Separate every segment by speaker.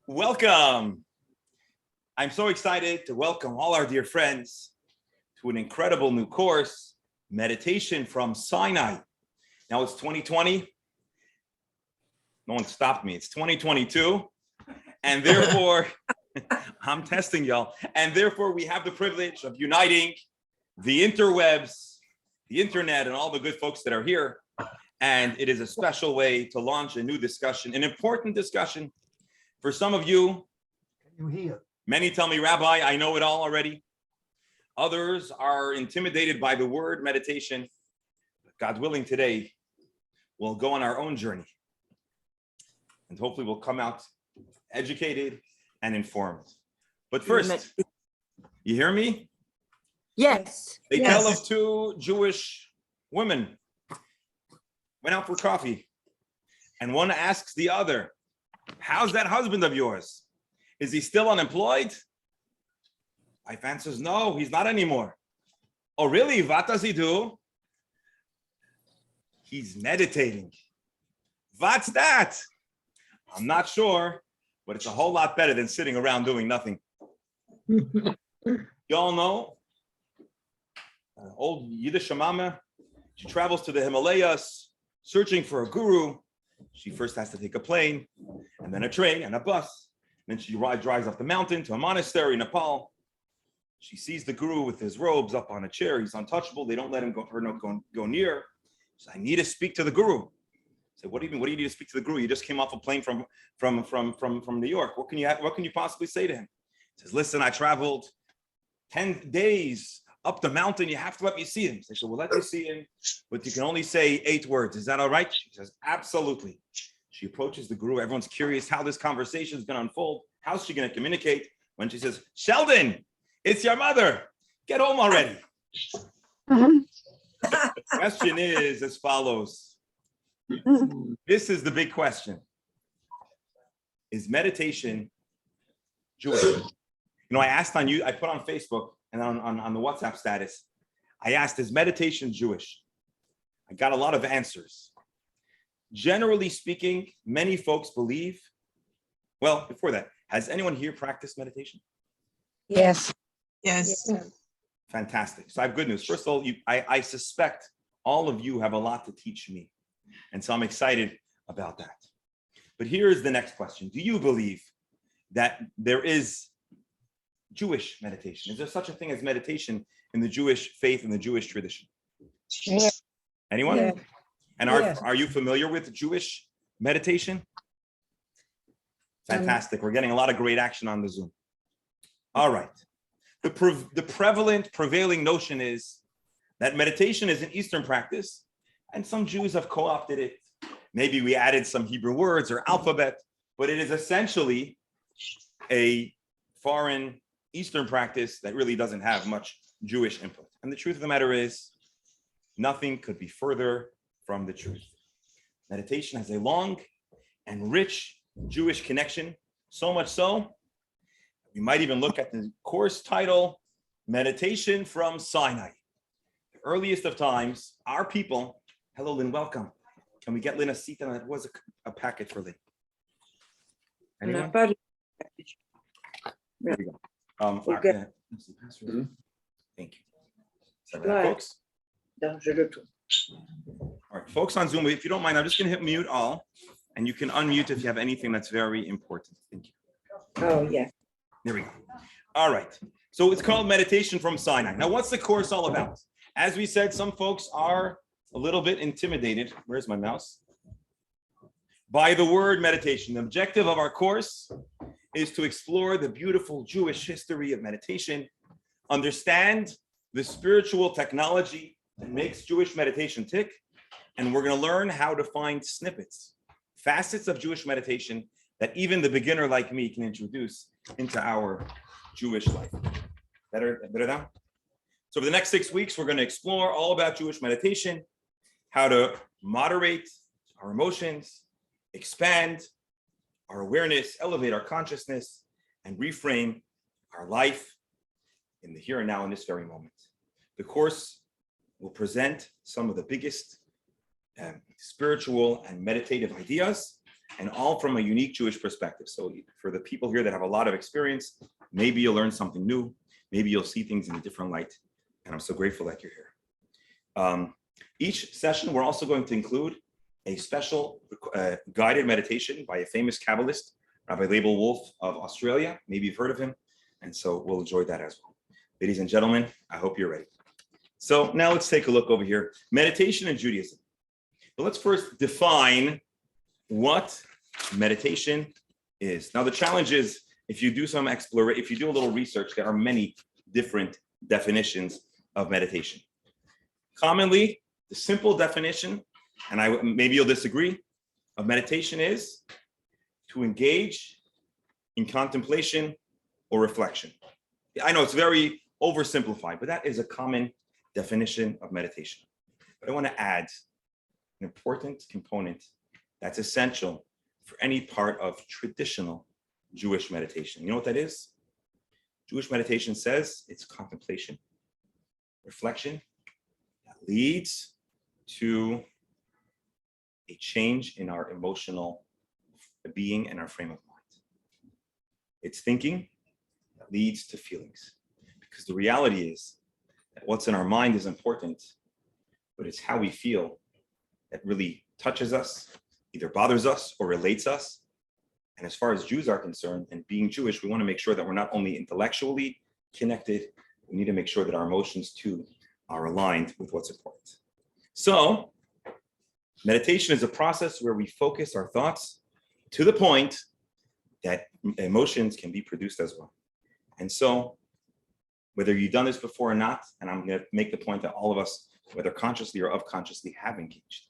Speaker 1: Welcome. I'm so excited to welcome all our dear friends to an incredible new course, Meditation from Sinai. Now it's 2020. No one stopped me. It's 2022. And therefore, I'm testing y'all. And therefore, we have the privilege of uniting the interwebs, the internet, and all the good folks that are here. And it is a special way to launch a new discussion, an important discussion. For some of you, many tell me, Rabbi, I know it all already. Others are intimidated by the word meditation. God willing, today we'll go on our own journey. And hopefully we'll come out educated and informed. But first, you hear me?
Speaker 2: Yes.
Speaker 1: They tell of two Jewish women went out for coffee, and one asks the other, how's that husband of yours? Is he still unemployed? Wife answers, no, he's not anymore. Oh, really? What does he do? He's meditating. What's that? I'm not sure, but it's a whole lot better than sitting around doing nothing. You all know, old Yiddish mama, she travels to the Himalayas searching for a guru. She first has to take a plane, and then a train and a bus. Then she drives up the mountain to a monastery in Nepal. She sees the guru with his robes up on a chair. He's untouchable. They don't let him go near. She says, I need to speak to the guru. I said, what do you mean? What do you need to speak to the guru? You just came off a plane from New York. What can you possibly say to him? He says, listen, I traveled 10 days up the mountain. You have to let me see him. They said, well, let me see him, but you can only say 8 words. Is that all right? She says, absolutely. She approaches the guru. Everyone's curious how this conversation is going to unfold. How's she going to communicate? When she says, Sheldon, it's your mother. Get home already. The question is as follows. This is the big question. Is meditation Jewish? You know, I asked on you, I put on Facebook and on the WhatsApp status, I asked, is meditation Jewish? I got a lot of answers. Generally speaking, many folks believe, well, before that, has anyone here practiced meditation?
Speaker 2: Yes.
Speaker 3: Yes.
Speaker 1: Fantastic. So I have good news. First of all, I suspect all of you have a lot to teach me. And so I'm excited about that. But here is the next question. Do you believe that there is Jewish meditation? Is there such a thing as meditation in the Jewish faith and the Jewish tradition?
Speaker 2: Yeah.
Speaker 1: Anyone?
Speaker 2: Yeah.
Speaker 1: And are you familiar with Jewish meditation? Fantastic. We're getting a lot of great action on the Zoom. All right. The prevalent, prevailing notion is that meditation is an Eastern practice, and some Jews have co-opted it. Maybe we added some Hebrew words or alphabet, but it is essentially a foreign Eastern practice that really doesn't have much Jewish input. And the truth of the matter is, nothing could be further from the truth. Meditation has a long and rich Jewish connection, so much so, we might even look at the course title, Meditation from Sinai. The earliest of times, our people, hello Lynn, welcome. Can we get Lynn a seat? That was a packet for Lynn. Anyone? There we go.
Speaker 3: Okay.
Speaker 1: Thank you. So that, folks? All right, folks on Zoom, if you don't mind, I'm just going to hit mute all, and you can unmute if you have anything that's very important. Thank you.
Speaker 3: Oh, yeah.
Speaker 1: There we go. All right. So it's called Meditation from Sinai. Now, what's the course all about? As we said, some folks are a little bit intimidated. Where's my mouse? By the word meditation. The objective of our course is to explore the beautiful Jewish history of meditation, understand the spiritual technology that makes Jewish meditation tick, and we're going to learn how to find snippets, facets of Jewish meditation that even the beginner like me can introduce into our Jewish life. Better now? So for the next 6 weeks, we're going to explore all about Jewish meditation, how to moderate our emotions, expand our awareness, elevate our consciousness, and reframe our life in the here and now in this very moment. The course will present some of the biggest spiritual and meditative ideas and all from a unique Jewish perspective. So for the people here that have a lot of experience, maybe you'll learn something new. Maybe you'll see things in a different light. And I'm so grateful that you're here. Each session, we're also going to include a special guided meditation by a famous Kabbalist, Rabbi Label Wolf of Australia. Maybe you've heard of him. And so we'll enjoy that as well. Ladies and gentlemen, I hope you're ready. So now let's take a look over here. Meditation in Judaism. But let's first define what meditation is. Now, the challenge is if you do some exploration, if you do a little research, there are many different definitions of meditation. Commonly, the simple definition, and maybe you'll disagree, of meditation is to engage in contemplation or reflection. I know it's very oversimplified, but that is a common definition of meditation. But I want to add an important component that's essential for any part of traditional Jewish meditation. You know what that is? Jewish meditation says it's contemplation, reflection that leads to a change in our emotional being and our frame of mind. It's thinking that leads to feelings. Because the reality is that what's in our mind is important, but it's how we feel that really touches us, either bothers us or relates us. And as far as Jews are concerned, and being Jewish, we want to make sure that we're not only intellectually connected, we need to make sure that our emotions too are aligned with what's important. So, meditation is a process where we focus our thoughts to the point that emotions can be produced as well. And so, whether you've done this before or not, and I'm going to make the point that all of us, whether consciously or unconsciously, have engaged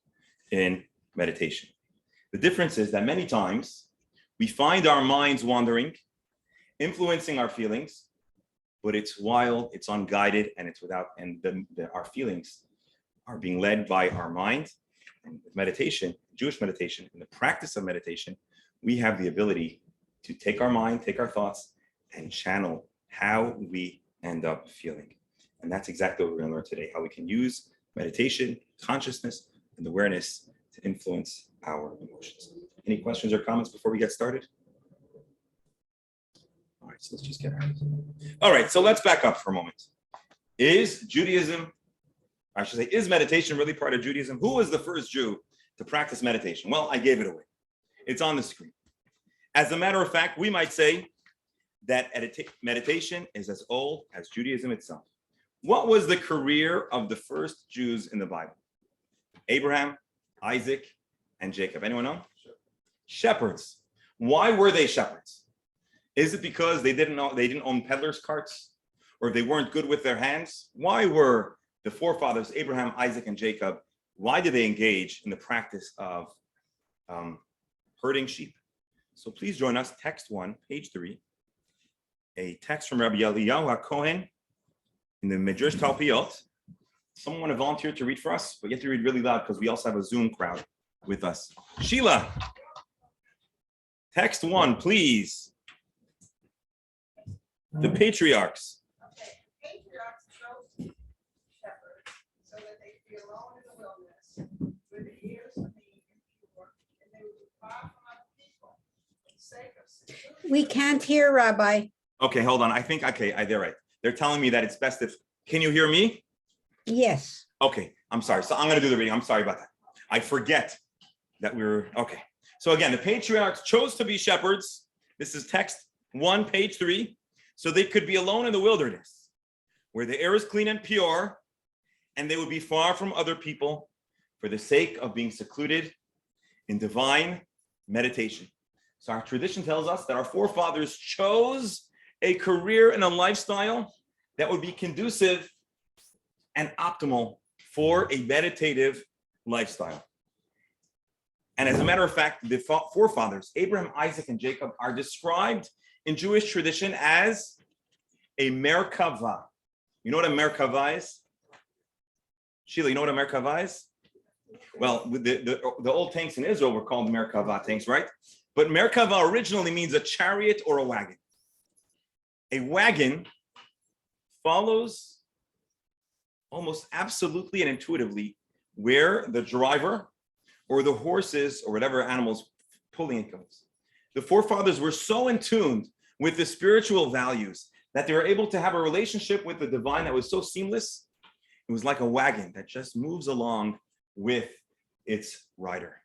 Speaker 1: in meditation. The difference is that many times we find our minds wandering, influencing our feelings, but it's wild, it's unguided, and it's without, and our feelings are being led by our mind. And with meditation, Jewish meditation, in the practice of meditation, we have the ability to take our mind, take our thoughts, and channel how we end up feeling. And that's exactly what we're going to learn today, how we can use meditation, consciousness, and awareness to influence our emotions. Any questions or comments before we get started? All right, so let's just get out of it. All right, so let's back up for a moment. Is Judaism, I should say, is meditation really part of Judaism? Who was the first Jew to practice meditation? Well, I gave it away. It's on the screen. As a matter of fact, we might say that meditation is as old as Judaism itself. What was the career of the first Jews in the Bible? Abraham, Isaac, and Jacob. Anyone know? Sure. Shepherds. Why were they shepherds? Is it because they didn't own peddlers' carts, or they weren't good with their hands? Why were the forefathers, Abraham, Isaac, and Jacob, why did they engage in the practice of herding sheep? So please join us, text 1, page 3, a text from Rabbi Eliyahu Cohen in the Midrash Talpiot. Someone want to volunteer to read for us? But you have to read really loud because we also have a Zoom crowd with us. Sheila, text 1, please. The patriarchs.
Speaker 4: Okay, patriarchs chose to be shepherds so that they could be alone in the wilderness with the ears clean and pure, and they would be far from other people for the sake of security.
Speaker 2: We can't hear, Rabbi.
Speaker 1: Okay, hold on. I think, they're right. They're telling me that it's best if, can you hear me?
Speaker 2: Yes.
Speaker 1: Okay, I'm sorry. So I'm going to do the reading. I'm sorry about that. I forget that okay. So again, the patriarchs chose to be shepherds. This is text 1, page 3. So they could be alone in the wilderness where the air is clean and pure, and they would be far from other people for the sake of being secluded in divine meditation. So our tradition tells us that our forefathers chose a career and a lifestyle that would be conducive and optimal for a meditative lifestyle. And as a matter of fact, the forefathers, Abraham, Isaac, and Jacob, are described in Jewish tradition as a merkava. You know what a merkava is? Sheila, you know what a merkava is? Well, the old tanks in Israel were called merkava tanks, right? But merkava originally means a chariot or a wagon. A wagon follows almost absolutely and intuitively where the driver or the horses or whatever animals pulling it goes. The forefathers were so in tune with the spiritual values that they were able to have a relationship with the divine that was so seamless. It was like a wagon that just moves along with its rider.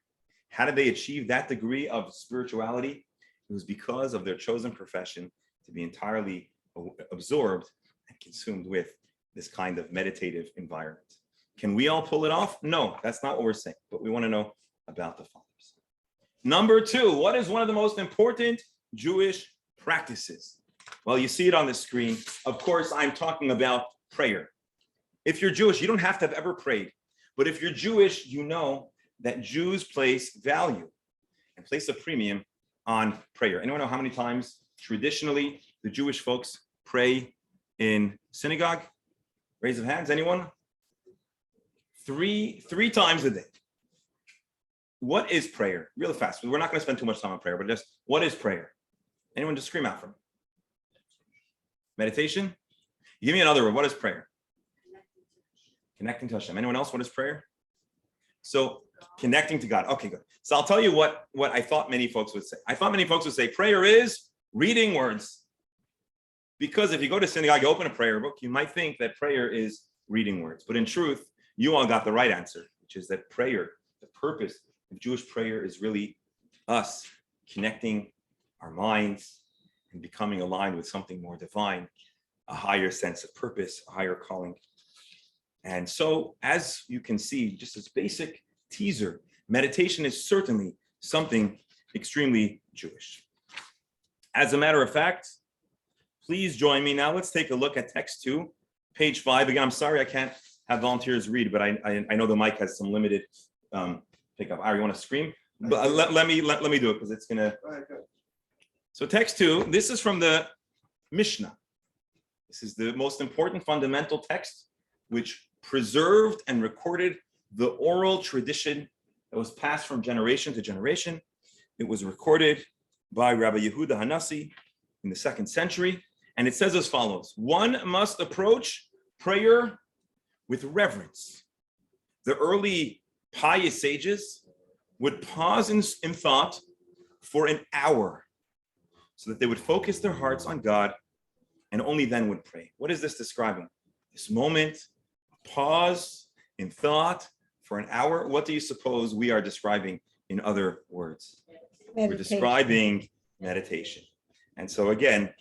Speaker 1: How did they achieve that degree of spirituality? It was because of their chosen profession to be entirely absorbed and consumed with this kind of meditative environment. Can we all pull it off? No, that's not what we're saying, but we want to know about the fathers. Number two, what is one of the most important Jewish practices? Well, you see it on the screen. Of course, I'm talking about prayer. If you're Jewish, you don't have to have ever prayed. But if you're Jewish, you know that Jews place value and place a premium on prayer. Anyone know how many times traditionally the Jewish folks pray in synagogue? Raise of hands, anyone? Three times a day. What is prayer? Really fast. We're not going to spend too much time on prayer, but just what is prayer? Anyone just scream out for me. Meditation? Give me another word. What is prayer? Connecting to Hashem. Anyone else? What is prayer? So connecting to God. Okay, good. So I'll tell you what I thought many folks would say. I thought many folks would say prayer is reading words. Because if you go to synagogue, you open a prayer book, you might think that prayer is reading words. But in truth, you all got the right answer, which is that prayer, the purpose of Jewish prayer is really us connecting our minds and becoming aligned with something more divine, a higher sense of purpose, a higher calling. And so, as you can see, just as basic teaser, meditation is certainly something extremely Jewish. As a matter of fact, please join me now. Let's take a look at text 2, page 5. Again, I'm sorry I can't have volunteers read, but I know the mic has some limited pickup. Ari, you want to scream? But let me do it because it's gonna. So text 2. This is from the Mishnah. This is the most important fundamental text which preserved and recorded the oral tradition that was passed from generation to generation. It was recorded by Rabbi Yehuda Hanassi in the 2nd century. And it says as follows: one must approach prayer with reverence. The early pious sages would pause in thought for an hour so that they would focus their hearts on God and only then would pray. What is this describing? This moment, pause in thought for an hour. What do you suppose we are describing in other words?
Speaker 2: Meditation.
Speaker 1: We're describing meditation. And so again,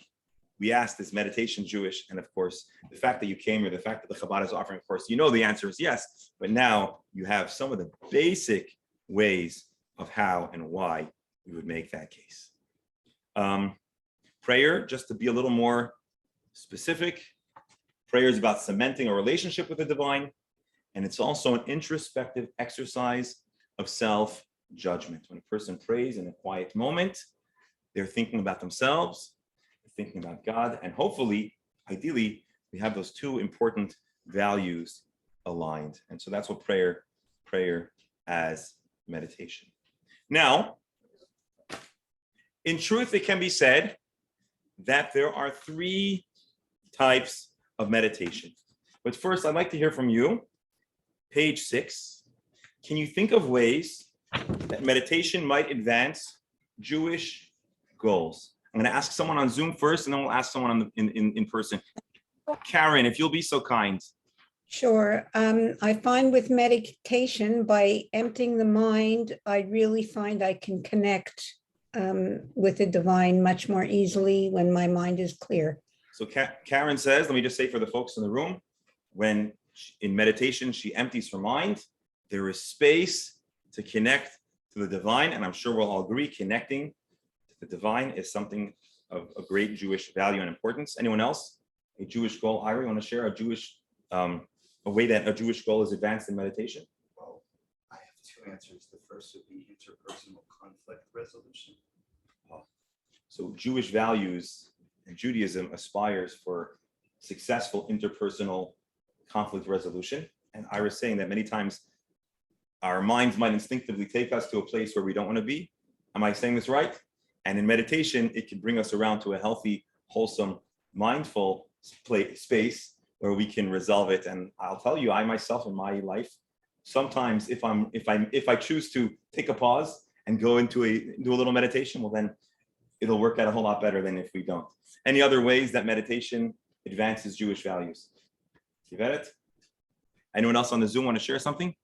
Speaker 1: we asked, is meditation Jewish? And of course, the fact that you came here, the fact that the Chabad is offering a course, you know the answer is yes. But now you have some of the basic ways of how and why we would make that case. Prayer, just to be a little more specific, prayer is about cementing a relationship with the divine, and it's also an introspective exercise of self-judgment. When a person prays in a quiet moment, they're thinking about themselves, they're thinking about God, and hopefully, ideally, we have those two important values aligned. And so that's what prayer as meditation. Now, in truth, it can be said that there are 3 types of meditation. But first, I'd like to hear from you. Page 6. Can you think of ways that meditation might advance Jewish goals? I'm going to ask someone on Zoom first, and then we'll ask someone in person. Karen, if you'll be so kind.
Speaker 2: Sure. I find with meditation, by emptying the mind, I really find I can connect with the divine much more easily when my mind is clear.
Speaker 1: So Karen says, let me just say for the folks in the room, when in meditation she empties her mind, there is space to connect to the divine. And I'm sure we'll all agree connecting to the divine is something of a great Jewish value and importance. Anyone else? A Jewish goal? Ira, you want to share a Jewish, a way that a Jewish goal is advanced in meditation?
Speaker 5: Well, I have 2 answers. The first would be interpersonal conflict resolution.
Speaker 1: So Jewish values and Judaism aspires for successful interpersonal conflict resolution. And I was saying that many times our minds might instinctively take us to a place where we don't want to be. Am I saying this right? And in meditation, it can bring us around to a healthy, wholesome, mindful space where we can resolve it. And I'll tell you, I myself in my life, sometimes if I choose to take a pause and do a little meditation, well, then it'll work out a whole lot better than if we don't. Any other ways that meditation advances Jewish values? You got it? Anyone else on the Zoom want to share something?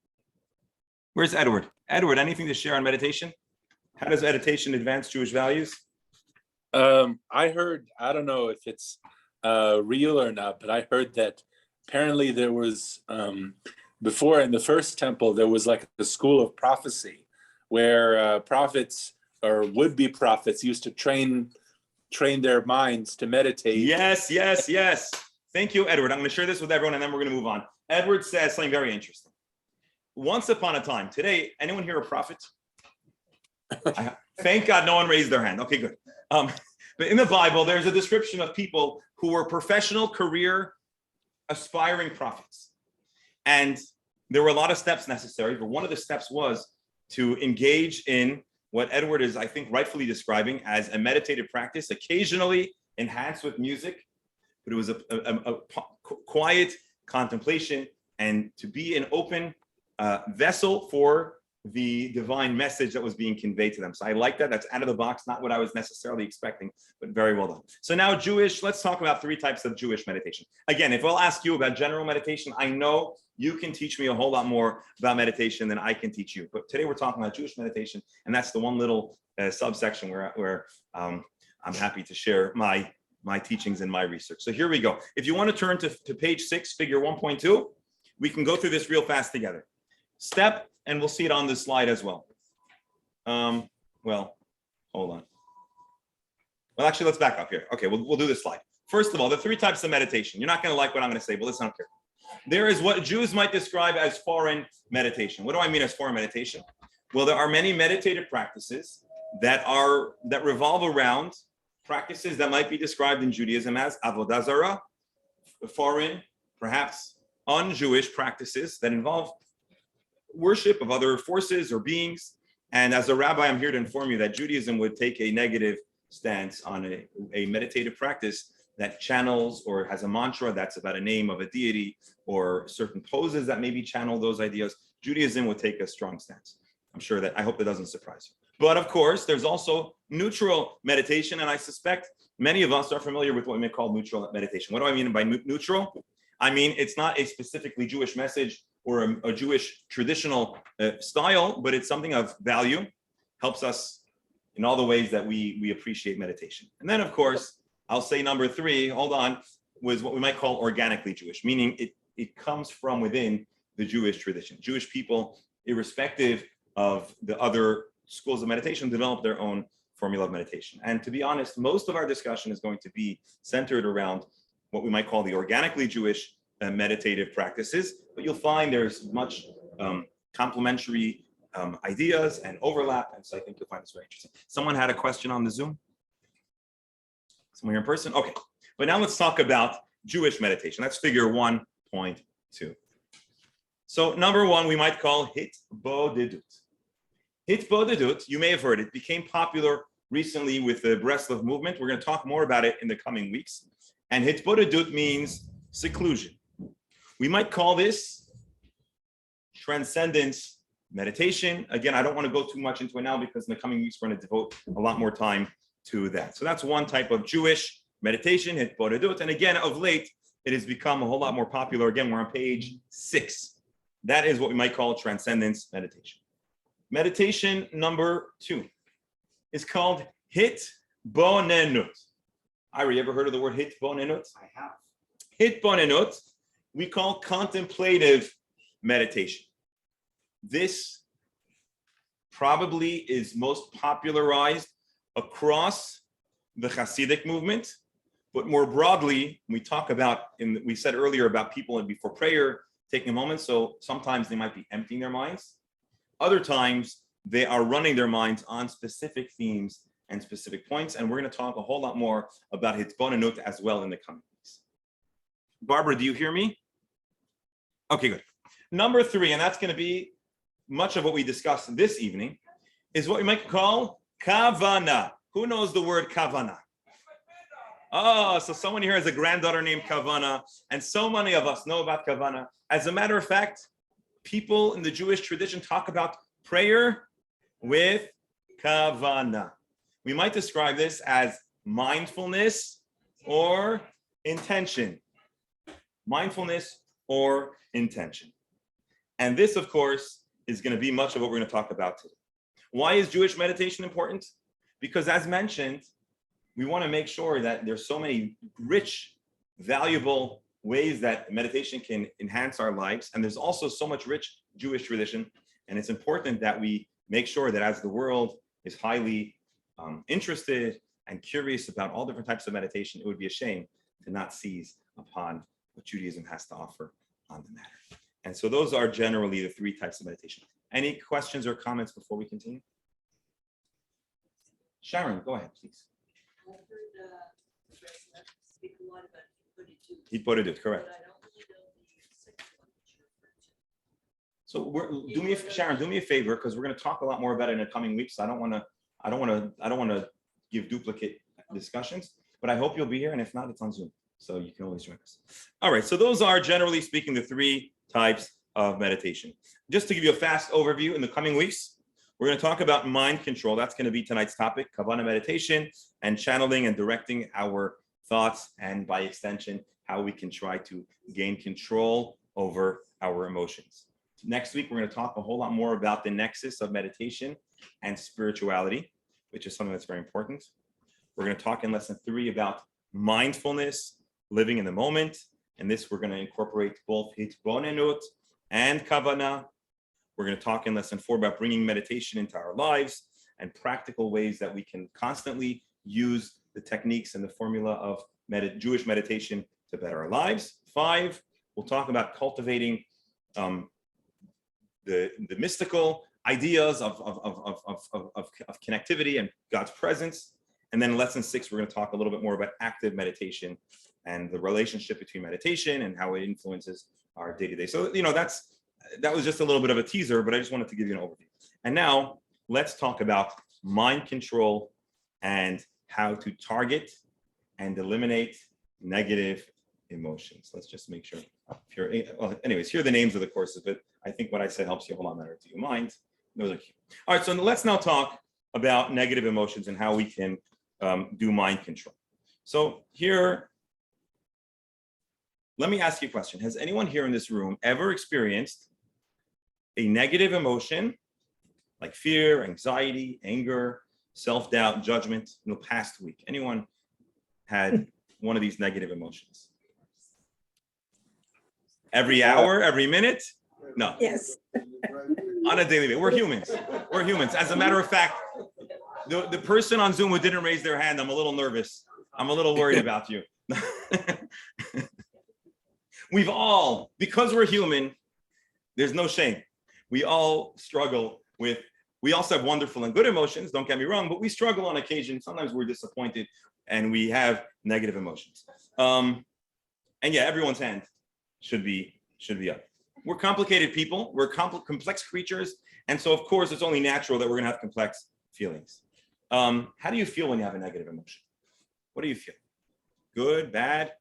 Speaker 1: Where's Edward? Edward, anything to share on meditation? How does meditation advance Jewish values?
Speaker 6: I heard, I don't know if it's real or not, but I heard that apparently there was, before in the first temple, there was like a school of prophecy where prophets or would-be prophets used to train their minds to meditate.
Speaker 1: Yes. Thank you, Edward. I'm going to share this with everyone and then we're going to move on. Edward says something very interesting. Once upon a time, today, anyone here a prophet? Thank God no one raised their hand. Okay, good. But in the Bible, there's a description of people who were professional, career, aspiring prophets. And there were a lot of steps necessary, but one of the steps was to engage in what Edward is, I think, rightfully describing as a meditative practice, occasionally enhanced with music, but it was a quiet contemplation and to be an open vessel for the divine message that was being conveyed to them. So I like that. That's out of the box, not what I was necessarily expecting, but very well done. So now let's talk about 3 types of Jewish meditation. Again, if I'll ask you about general meditation, I know you can teach me a whole lot more about meditation than I can teach you. But today we're talking about Jewish meditation, and that's the one little subsection where I'm happy to share my teachings and my research. So here we go. If you want to turn to page 6, figure 1.2, we can go through this real fast together. And we'll see it on this slide as well. Well, hold on. Well, actually, let's back up here. Okay, we'll do this slide. First of all, the 3 types of meditation. You're not going to like what I'm going to say, but listen up here. There is what Jews might describe as foreign meditation. What do I mean as foreign meditation? Well, there are many meditative practices that revolve around practices that might be described in Judaism as avodah zarah, foreign, perhaps un-Jewish practices that involve worship of other forces or beings. And as a rabbi, I'm here to inform you that Judaism would take a negative stance on a meditative practice that channels or has a mantra that's about a name of a deity or certain poses that maybe channel those ideas. Judaism would take a strong stance. I hope that doesn't surprise you. But of course, there's also neutral meditation, and I suspect many of us are familiar with what we may call neutral meditation. What do I mean by neutral? I mean, it's not a specifically Jewish message or a Jewish traditional style, but it's something of value, helps us in all the ways that we appreciate meditation. And then, of course, I'll say number 3, hold on, was what we might call organically Jewish, meaning it comes from within the Jewish tradition. Jewish people, irrespective of the other schools of meditation, develop their own formula of meditation. And to be honest, most of our discussion is going to be centered around what we might call the organically Jewish meditative practices, but you'll find there's much complementary ideas and overlap, and so I think you'll find this very interesting. Someone had a question on the Zoom? Someone here in person? Okay, but now let's talk about Jewish meditation. That's figure 1.2. So number 1, we might call hitbodedut. Hitbodedut, you may have heard it, became popular recently with the Breslov movement. We're going to talk more about it in the coming weeks. And hitbodedut means seclusion. We might call this transcendence meditation. Again, I don't want to go too much into it now because in the coming weeks, we're going to devote a lot more time to that. So that's one type of Jewish meditation, hitbodedut. And again, of late, it has become a whole lot more popular. Again, we're on page 6. That is what we might call transcendence meditation. Meditation number 2 is called hitbonenut. Ira, you ever heard of the word hitbonenut?
Speaker 5: I have.
Speaker 1: Hitbonenut, we call contemplative meditation. This probably is most popularized across the Hasidic movement, but more broadly, we talk about, we said earlier about people before prayer, taking a moment. So sometimes they might be emptying their minds. Other times they are running their minds on specific themes and specific points. And we're going to talk a whole lot more about hitbonenut as well in the coming weeks. Barbara, do you hear me? Okay, good. Number 3, and that's going to be much of what we discussed this evening, is what we might call kavana. Who knows the word kavana? Oh, so someone here has a granddaughter named Kavana, and so many of us know about Kavana. As a matter of fact, people in the Jewish tradition talk about prayer with kavana. We might describe this as mindfulness or intention. Mindfulness or intention. And this, of course, is going to be much of what we're going to talk about today. Why is Jewish meditation important? Because as mentioned, we want to make sure that there's so many rich, valuable ways that meditation can enhance our lives. And there's also so much rich Jewish tradition. And it's important that we make sure that as the world is highly interested and curious about all different types of meditation, it would be a shame to not seize upon what Judaism has to offer on the matter. And so those are generally the three types of meditation. Any questions or comments before we continue? Sharon, go ahead, please.
Speaker 7: I've heard speak a lot about
Speaker 1: Hippolytus, correct.
Speaker 7: but I don't really know the second one that you referred to.
Speaker 1: So Sharon, do me a favor, because we're going to talk a lot more about it in the coming weeks. I don't want to give duplicate discussions, but I hope you'll be here. And if not, it's on Zoom, so you can always join us. All right. So those are generally speaking the three types of meditation. Just to give you a fast overview, in the coming weeks, we're going to talk about mind control. That's going to be tonight's topic, Kavana meditation, and channeling and directing our thoughts, and by extension, how we can try to gain control over our emotions. Next week, we're going to talk a whole lot more about the nexus of meditation and spirituality, which is something that's very important. We're going to talk in lesson 3 about mindfulness, living in the moment. And this, we're going to incorporate both hitbonenut and kavana. We're going to talk in lesson 4 about bringing meditation into our lives and practical ways that we can constantly use the techniques and the formula of Jewish meditation to better our lives. 5, we'll talk about cultivating the mystical ideas of connectivity and God's presence. And then in lesson 6, we're going to talk a little bit more about active meditation and the relationship between meditation and how it influences our day-to-day. So, that was just a little bit of a teaser, but I just wanted to give you an overview. And now let's talk about mind control and how to target and eliminate negative emotions. Let's just make sure. Anyways, here are the names of the courses, but I think what I said helps you a whole lot better. Do you mind? Those are key. All right, so let's now talk about negative emotions and how we can do mind control. So here, let me ask you a question. Has anyone here in this room ever experienced a negative emotion like fear, anxiety, anger, self-doubt, judgment in the past week? Anyone had one of these negative emotions? Every hour, every minute? No.
Speaker 3: Yes.
Speaker 1: On a daily basis. We're humans. We're humans. As a matter of fact, the person on Zoom who didn't raise their hand, I'm a little nervous. I'm a little worried about you. We've all, because we're human, there's no shame. We all struggle with, we also have wonderful and good emotions, don't get me wrong, but we struggle on occasion. Sometimes we're disappointed and we have negative emotions. And yeah, everyone's hand should be up. We're complicated people, we're complex creatures. And so of course, it's only natural that we're gonna have complex feelings. How do you feel when you have a negative emotion? What do you feel? Good, bad?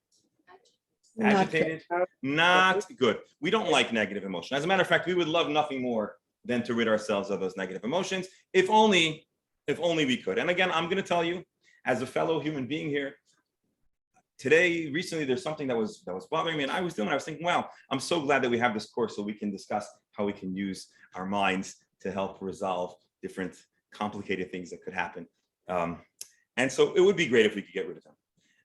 Speaker 1: Agitated? Not good. We don't like negative emotion. As a matter of fact, we would love nothing more than to rid ourselves of those negative emotions, if only we could. And again, I'm going to tell you, as a fellow human being here, recently, there's something that was bothering me, and I was thinking, wow, I'm so glad that we have this course so we can discuss how we can use our minds to help resolve different complicated things that could happen. And so it would be great if we could get rid of them.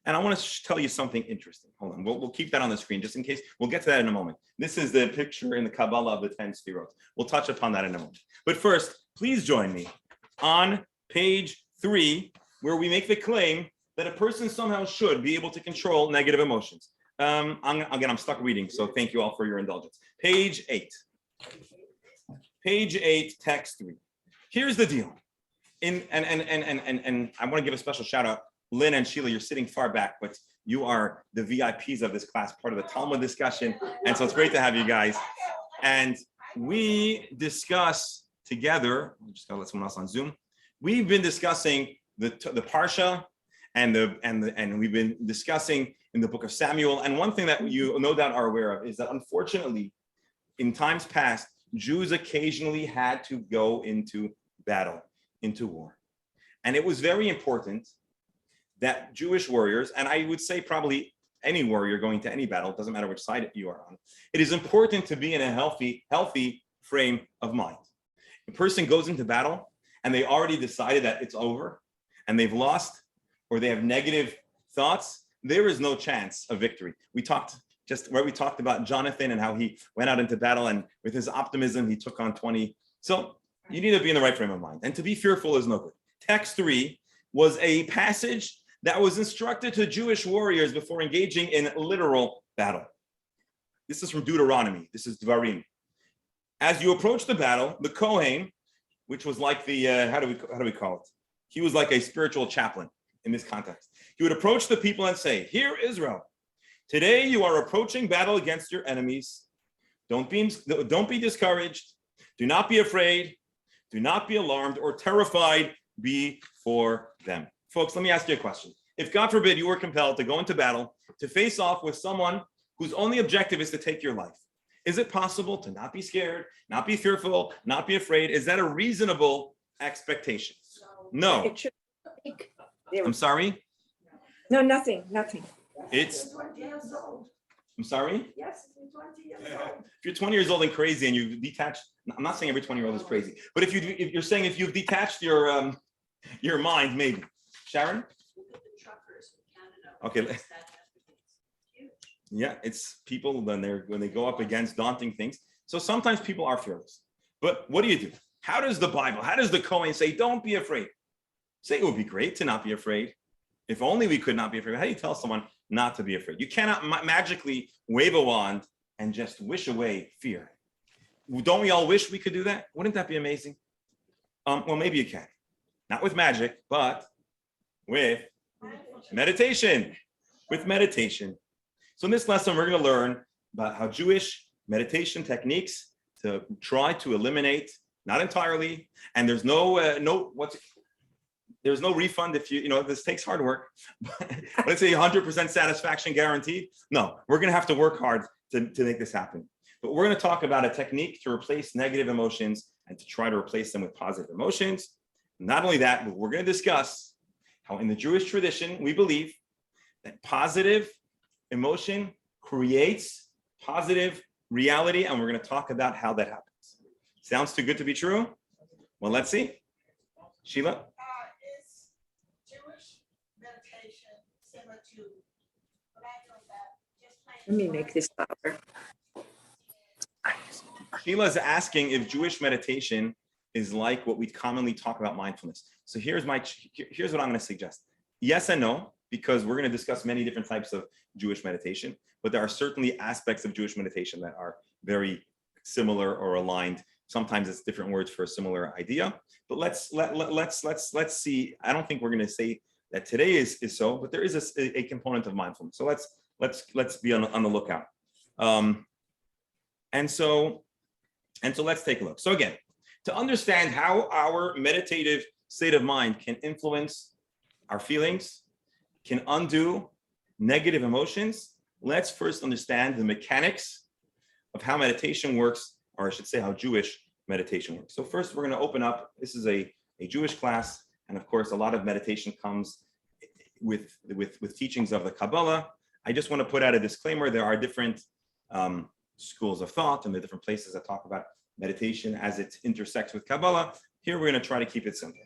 Speaker 1: And I want to tell you something interesting. Hold on, we'll keep that on the screen just in case. We'll get to that in a moment. This is the picture in the Kabbalah of the 10 Sefirot. We'll touch upon that in a moment. But first, please join me on page 3, where we make the claim that a person somehow should be able to control negative emotions. I'm stuck reading, so thank you all for your indulgence. Page 8. Page 8, text 3. Here's the deal. And I want to give a special shout out. Lynn and Sheila, you're sitting far back, but you are the VIPs of this class, part of the Talmud discussion. And so it's great to have you guys. And we discuss together, I'm just gonna let someone else on Zoom. We've been discussing the Parsha and we've been discussing in the book of Samuel. And one thing that you no doubt are aware of is that unfortunately, in times past, Jews occasionally had to go into battle. into war. And it was very important that Jewish warriors, and I would say probably any warrior going to any battle, it doesn't matter which side you are on, it is important to be in a healthy frame of mind. A person goes into battle and they already decided that it's over and they've lost, or they have negative thoughts, there is no chance of victory. We talked about Jonathan and how he went out into battle, and with his optimism, he took on 20. So you need to be in the right frame of mind. And to be fearful is no good. Text 3 was a passage that was instructed to Jewish warriors before engaging in literal battle. This is from Deuteronomy. This is Dvarim. As you approach the battle, the Kohen, which was like the, how do we call it? He was like a spiritual chaplain in this context. He would approach the people and say, "Hear Israel, today you are approaching battle against your enemies. Don't be discouraged. Do not be afraid. Do not be alarmed or terrified before them." Folks, let me ask you a question. If God forbid you were compelled to go into battle to face off with someone whose only objective is to take your life, is it possible to not be scared, not be fearful, not be afraid? Is that a reasonable expectation? No.
Speaker 3: It should.
Speaker 1: I'm sorry?
Speaker 3: No, nothing.
Speaker 1: It's,
Speaker 4: 20 years old.
Speaker 1: I'm sorry?
Speaker 4: Yes, you're 20 years old.
Speaker 1: If you're 20 years old and crazy and you've detached, I'm not saying every 20-year-old is crazy, but if you're saying if you've detached your mind, maybe. Sharon?
Speaker 7: Look at the truckers in Canada.
Speaker 1: Okay.
Speaker 7: Huge.
Speaker 1: Yeah, it's people when they go up against daunting things. So sometimes people are fearless. But what do? How does the Bible, how does the Kohen say, don't be afraid? Say it would be great to not be afraid. If only we could not be afraid. How do you tell someone not to be afraid? You cannot magically wave a wand and just wish away fear. Don't we all wish we could do that? Wouldn't that be amazing? Well, maybe you can. Not with magic, but with meditation. With meditation. So in this lesson, we're going to learn about how Jewish meditation techniques to try to eliminate, not entirely, and there's no refund if this takes hard work, but let's say 100% satisfaction guaranteed. No, we're going to have to work hard to make this happen. But we're going to talk about a technique to replace negative emotions and to try to replace them with positive emotions. Not only that, but we're going to discuss how in the Jewish tradition, we believe that positive emotion creates positive reality, and we're going to talk about how that happens. Sounds too good to be true? Well, let's see. Sheila?
Speaker 4: Is Jewish meditation similar to what I know about just plain?
Speaker 3: Let me make this louder.
Speaker 1: Sheila is asking if Jewish meditation is like what we commonly talk about mindfulness. So here's what I'm going to suggest. Yes and no, because we're going to discuss many different types of Jewish meditation, but there are certainly aspects of Jewish meditation that are very similar or aligned. Sometimes it's different words for a similar idea, but let's see. I don't think we're going to say that today is so, but there is a component of mindfulness. So let's be on the lookout. And so let's take a look. So again, to understand how our meditative state of mind can influence our feelings, can undo negative emotions, let's first understand the mechanics of how meditation works, or I should say how Jewish meditation works. So first we're going to open up, this is a Jewish class, and of course a lot of meditation comes with teachings of the Kabbalah. I just want to put out a disclaimer, there are different schools of thought and the different places that talk about meditation as it intersects with Kabbalah. Here we're going to try to keep it simple.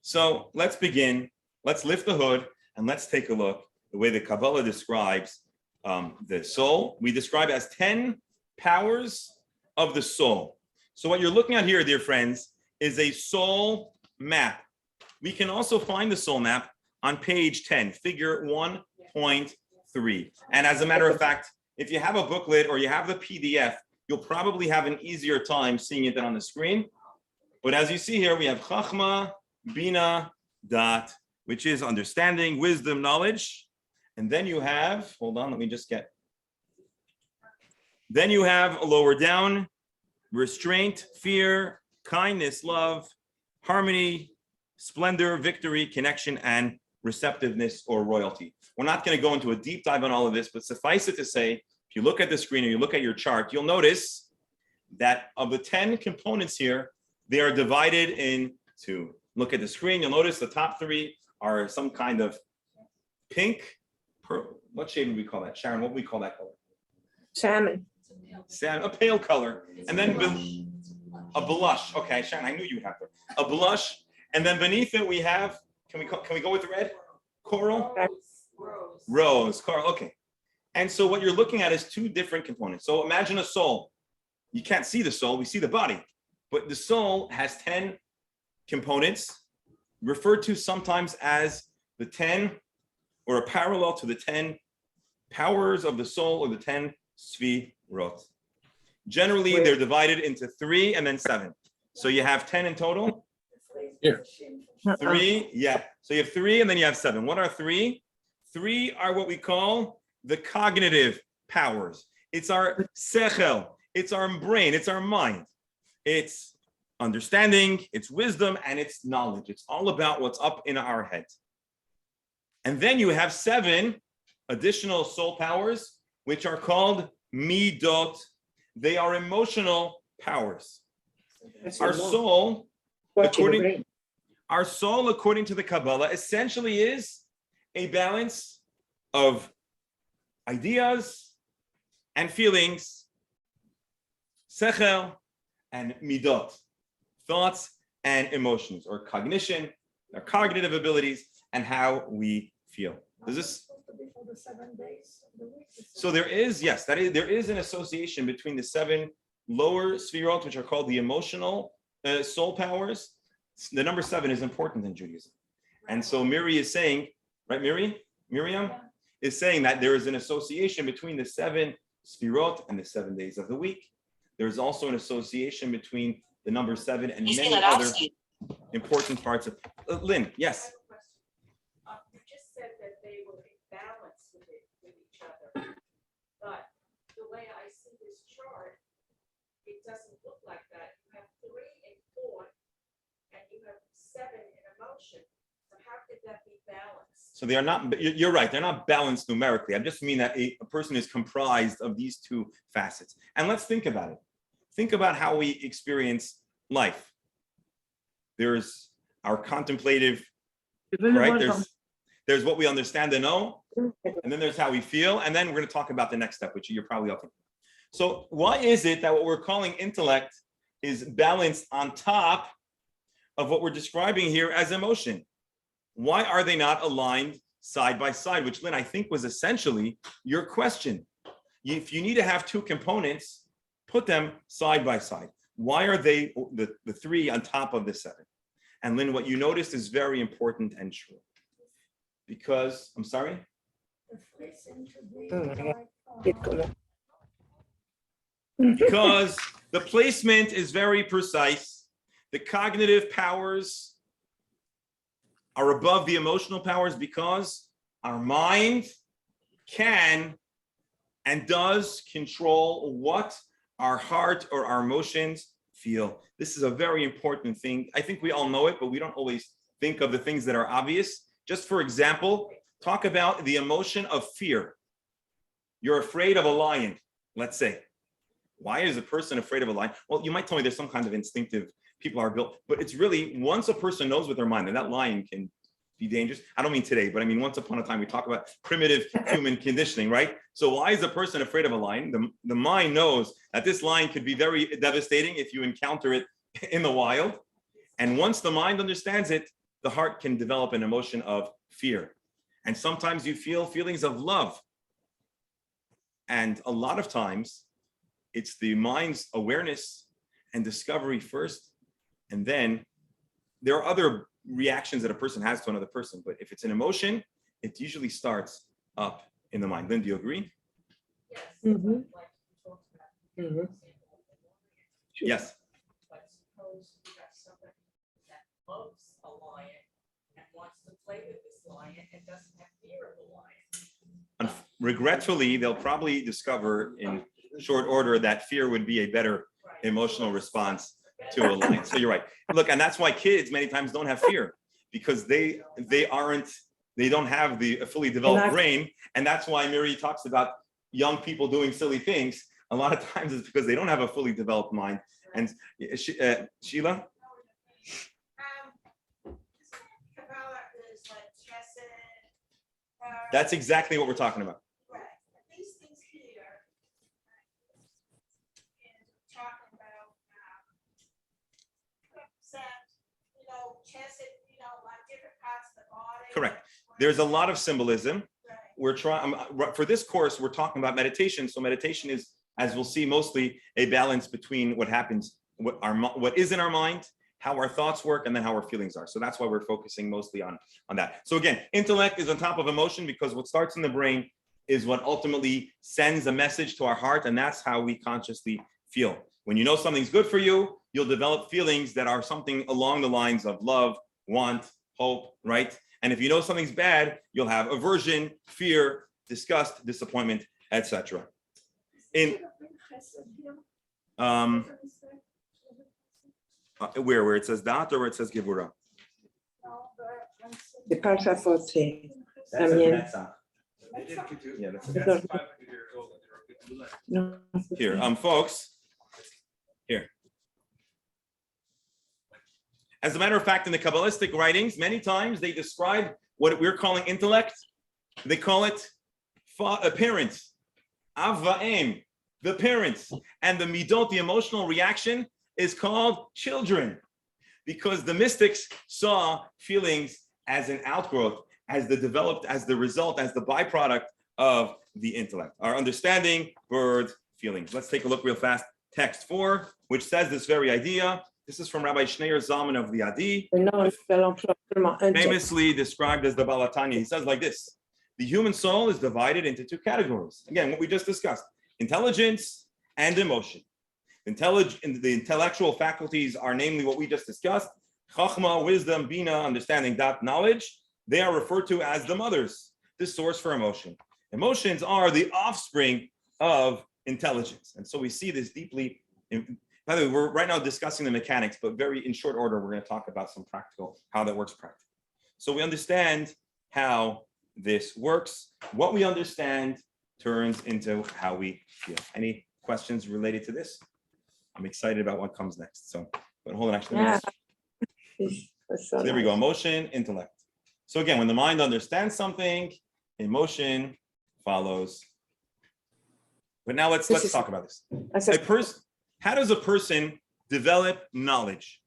Speaker 1: So let's begin, let's lift the hood and let's take a look the way the Kabbalah describes the soul. We describe as 10 powers of the soul. So what you're looking at here, dear friends, is a soul map. We can also find the soul map on page 10, figure 1.3. And as a matter of fact, if you have a booklet or you have the PDF, you'll probably have an easier time seeing it than on the screen. But as you see here, we have Chachma, Bina, Dat, which is understanding, wisdom, knowledge. And then you have, hold on, let me just get. Then you have lower down, restraint, fear, kindness, love, harmony, splendor, victory, connection, and receptiveness or royalty. We're not going to go into a deep dive on all of this, but suffice it to say, if you look at the screen or you look at your chart, you'll notice that of the 10 components here, they are divided in to look at the screen, you'll notice the top three are some kind of pink. What shade would we call that? Sharon, what would we call that color?
Speaker 3: Salmon.
Speaker 1: A pale color. And then a blush. Okay, Sharon, I knew you would have to. A blush. And then beneath it, we have, can we go with red? Coral? Rose, coral, okay. And so what you're looking at is two different components. So imagine a soul. You can't see the soul, we see the body. But the soul has 10 components, referred to sometimes as the 10, or a parallel to the 10 powers of the soul, or the 10 sfirot. Generally, they're divided into 3 and then 7. So you have 10 in total.
Speaker 6: Here.
Speaker 1: 3, yeah. So you have 3 and then you have 7. What are 3? 3 are what we call the cognitive powers. It's our sechel, it's our brain, it's our mind. It's understanding, it's wisdom, and it's knowledge. It's all about what's up in our head. And then you have 7 additional soul powers, which are called midot. They are emotional powers. Our soul, according to the Kabbalah, essentially is a balance of ideas and feelings, sechel and midot, thoughts and emotions, or cognition, our cognitive abilities, and how we feel. Does this? So there is, yes, there is an association between the 7 lower sfirot, which are called the emotional soul powers. The number 7 is important in Judaism. And so Miri is saying, right, Miriam is saying that there is an association between the 7 sfirot and the 7 days of the week. There's also an association between the number 7 and many other important parts of Lynn, yes.
Speaker 7: You just said that they were in balance with each other. But the way I see this chart, it doesn't look like that. You have 3 in thought and you have 7 in emotion. So how could that be balanced?
Speaker 1: So they are not, you're right, they're not balanced numerically. I just mean that a person is comprised of these 2 facets. And let's think about it. Think about how we experience life. There's our contemplative, right? There's what we understand and know, and then there's how we feel, and then we're going to talk about the next step, which you're probably all thinking. So why is it that what we're calling intellect is balanced on top of what we're describing here as emotion? Why are they not aligned side by side? Which, Lynn, I think was essentially your question. If you need to have 2 components, put them side by side. Why are they the 3 on top of the 7? And Lynn, what you noticed is very important and true. Because, I'm sorry? Because the placement is very precise. The cognitive powers are above the emotional powers because our mind can and does control what our heart or our emotions feel. This is a very important thing. I think we all know it, but we don't always think of the things that are obvious. Just for example, talk about the emotion of fear. You're afraid of a lion, let's say. Why is a person afraid of a lion? Well, you might tell me there's some kind of instinctive, people are built, but it's really, once a person knows with their mind that that lion can be dangerous. I don't mean today, but I mean, once upon a time, we talk about primitive human conditioning, right? So why is a person afraid of a lion? The mind knows that this lion could be very devastating if you encounter it in the wild. And once the mind understands it, the heart can develop an emotion of fear. And sometimes you feel feelings of love. And a lot of times, it's the mind's awareness and discovery first. And then there are other reactions that a person has to another person. But if it's an emotion, it usually starts up in the mind. Lynn, do you agree?
Speaker 7: Yes.
Speaker 2: Mhm.
Speaker 7: Like you talked about.
Speaker 1: Yes.
Speaker 7: But suppose you have somebody that loves a lion and wants to play with this lion and doesn't have fear of the lion.
Speaker 1: Regretfully, they'll probably discover in short order that fear would be a better emotional response to a lion. So you're right. Look, and that's why kids many times don't have fear, because they don't have the fully developed brain. And that's why Miri talks about young people doing silly things. A lot of times it's because they don't have a fully developed mind. And Sheila? That's exactly what we're talking about.
Speaker 4: Right, these things here. And talking about, represent, chest, like different parts of the body.
Speaker 1: Correct. There's a lot of symbolism.
Speaker 4: Right.
Speaker 1: We're trying for this course, we're talking about meditation. So meditation is, as we'll see, mostly a balance between what happens, what is in our mind, how our thoughts work, and then how our feelings are. So that's why we're focusing mostly on that. So again, intellect is on top of emotion, because what starts in the brain is what ultimately sends a message to our heart, and that's how we consciously feel. When you know something's good for you, you'll develop feelings that are something along the lines of love, want, hope, right? And if you know something's bad, you'll have aversion, fear, disgust, disappointment, etc. Where it says that, or where it says gibura?
Speaker 3: C'est pas sa faute, c'est la
Speaker 1: That's a
Speaker 3: mienne.
Speaker 1: netzach. Yeah, that's a
Speaker 3: That's
Speaker 1: netzach.
Speaker 3: Non.
Speaker 1: Here, folks. Here. As a matter of fact, in the Kabbalistic writings, many times they describe what we're calling intellect. They call it parents, ava'im, the parents, and the midot, the emotional reaction, is called children, because the mystics saw feelings as an outgrowth, as the developed, as the result, as the byproduct of the intellect. Our understanding, words, feelings. Let's take a look real fast. Text 4, which says this very idea. This is from Rabbi Schneur Zalman of the Adi,
Speaker 3: Non, je fais l'emploi seulement un texte.
Speaker 1: famously described as the Balatanya. He says like this: the human soul is divided into two categories. Again, what we just discussed: intelligence and emotion. The intellectual faculties are namely what we just discussed: chachma, wisdom, bina, understanding, dat, knowledge. They are referred to as the mothers, the source for emotion. Emotions are the offspring of intelligence. And so we see this deeply. By the way, we're right now discussing the mechanics, but very in short order, we're going to talk about some practical, how that works practically. So we understand how this works. What we understand turns into how we feel. Any questions related to this? I'm excited about what comes next. So, but hold on, actually. So there we go. Emotion, intellect. So again, when the mind understands something, emotion follows. But now let's talk about this. How does a person develop knowledge?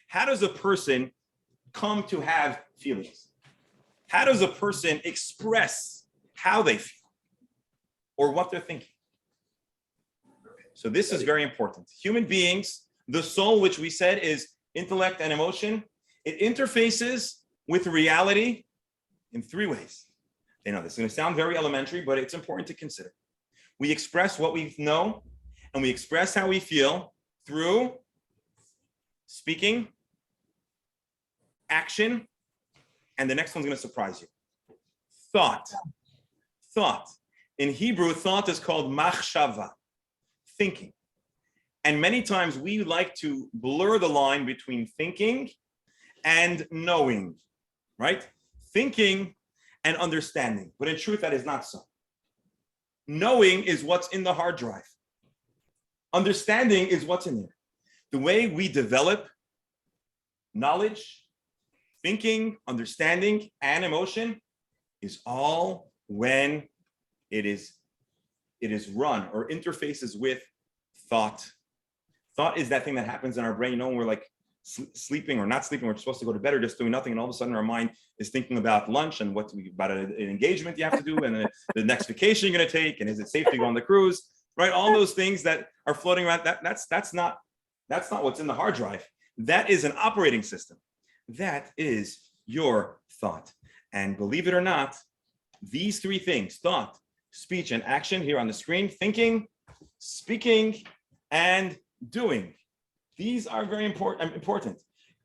Speaker 1: How does a person come to have feelings? How does a person express how they feel or what they're thinking? So this is very important. Human beings, the soul, which we said is intellect and emotion, it interfaces with reality in three ways. I know this is going to sound very elementary, but it's important to consider. We express what we know, and we express how we feel through speaking, action, and the next one's going to surprise you. Thought. Thought. In Hebrew, thought is called machshava, thinking. And many times we like to blur the line between thinking and knowing, right? Thinking and understanding. But in truth, that is not so. Knowing is what's in the hard drive. Understanding is what's in there. The way we develop knowledge, thinking, understanding, and emotion is all when it is run or interfaces with thought. Thought is that thing that happens in our brain. When we're like sleeping or not sleeping, we're supposed to go to bed or just doing nothing, and all of a sudden our mind is thinking about lunch and about an engagement you have to do, and the next vacation you're going to take, and is it safe to go on the cruise, right? All those things that are floating around. That's not what's in the hard drive. That is an operating system. That is your thought. And believe it or not, these three things: thought, speech, and action here on the screen, thinking, speaking, and doing. These are very important.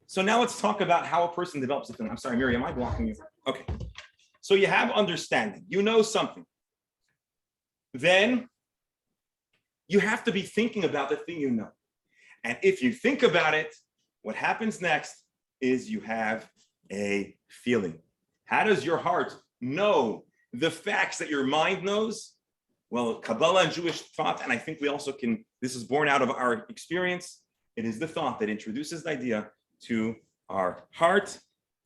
Speaker 1: So now let's talk about how a person develops a feeling. I'm sorry, Miriam, am I blocking you? Okay. So you have understanding. You know something. Then you have to be thinking about the thing you know. And if you think about it, what happens next is you have a feeling. How does your heart know the facts that your mind knows? Well, Kabbalah and Jewish thought, and I think we also can, this is born out of our experience. It is the thought that introduces the idea to our heart.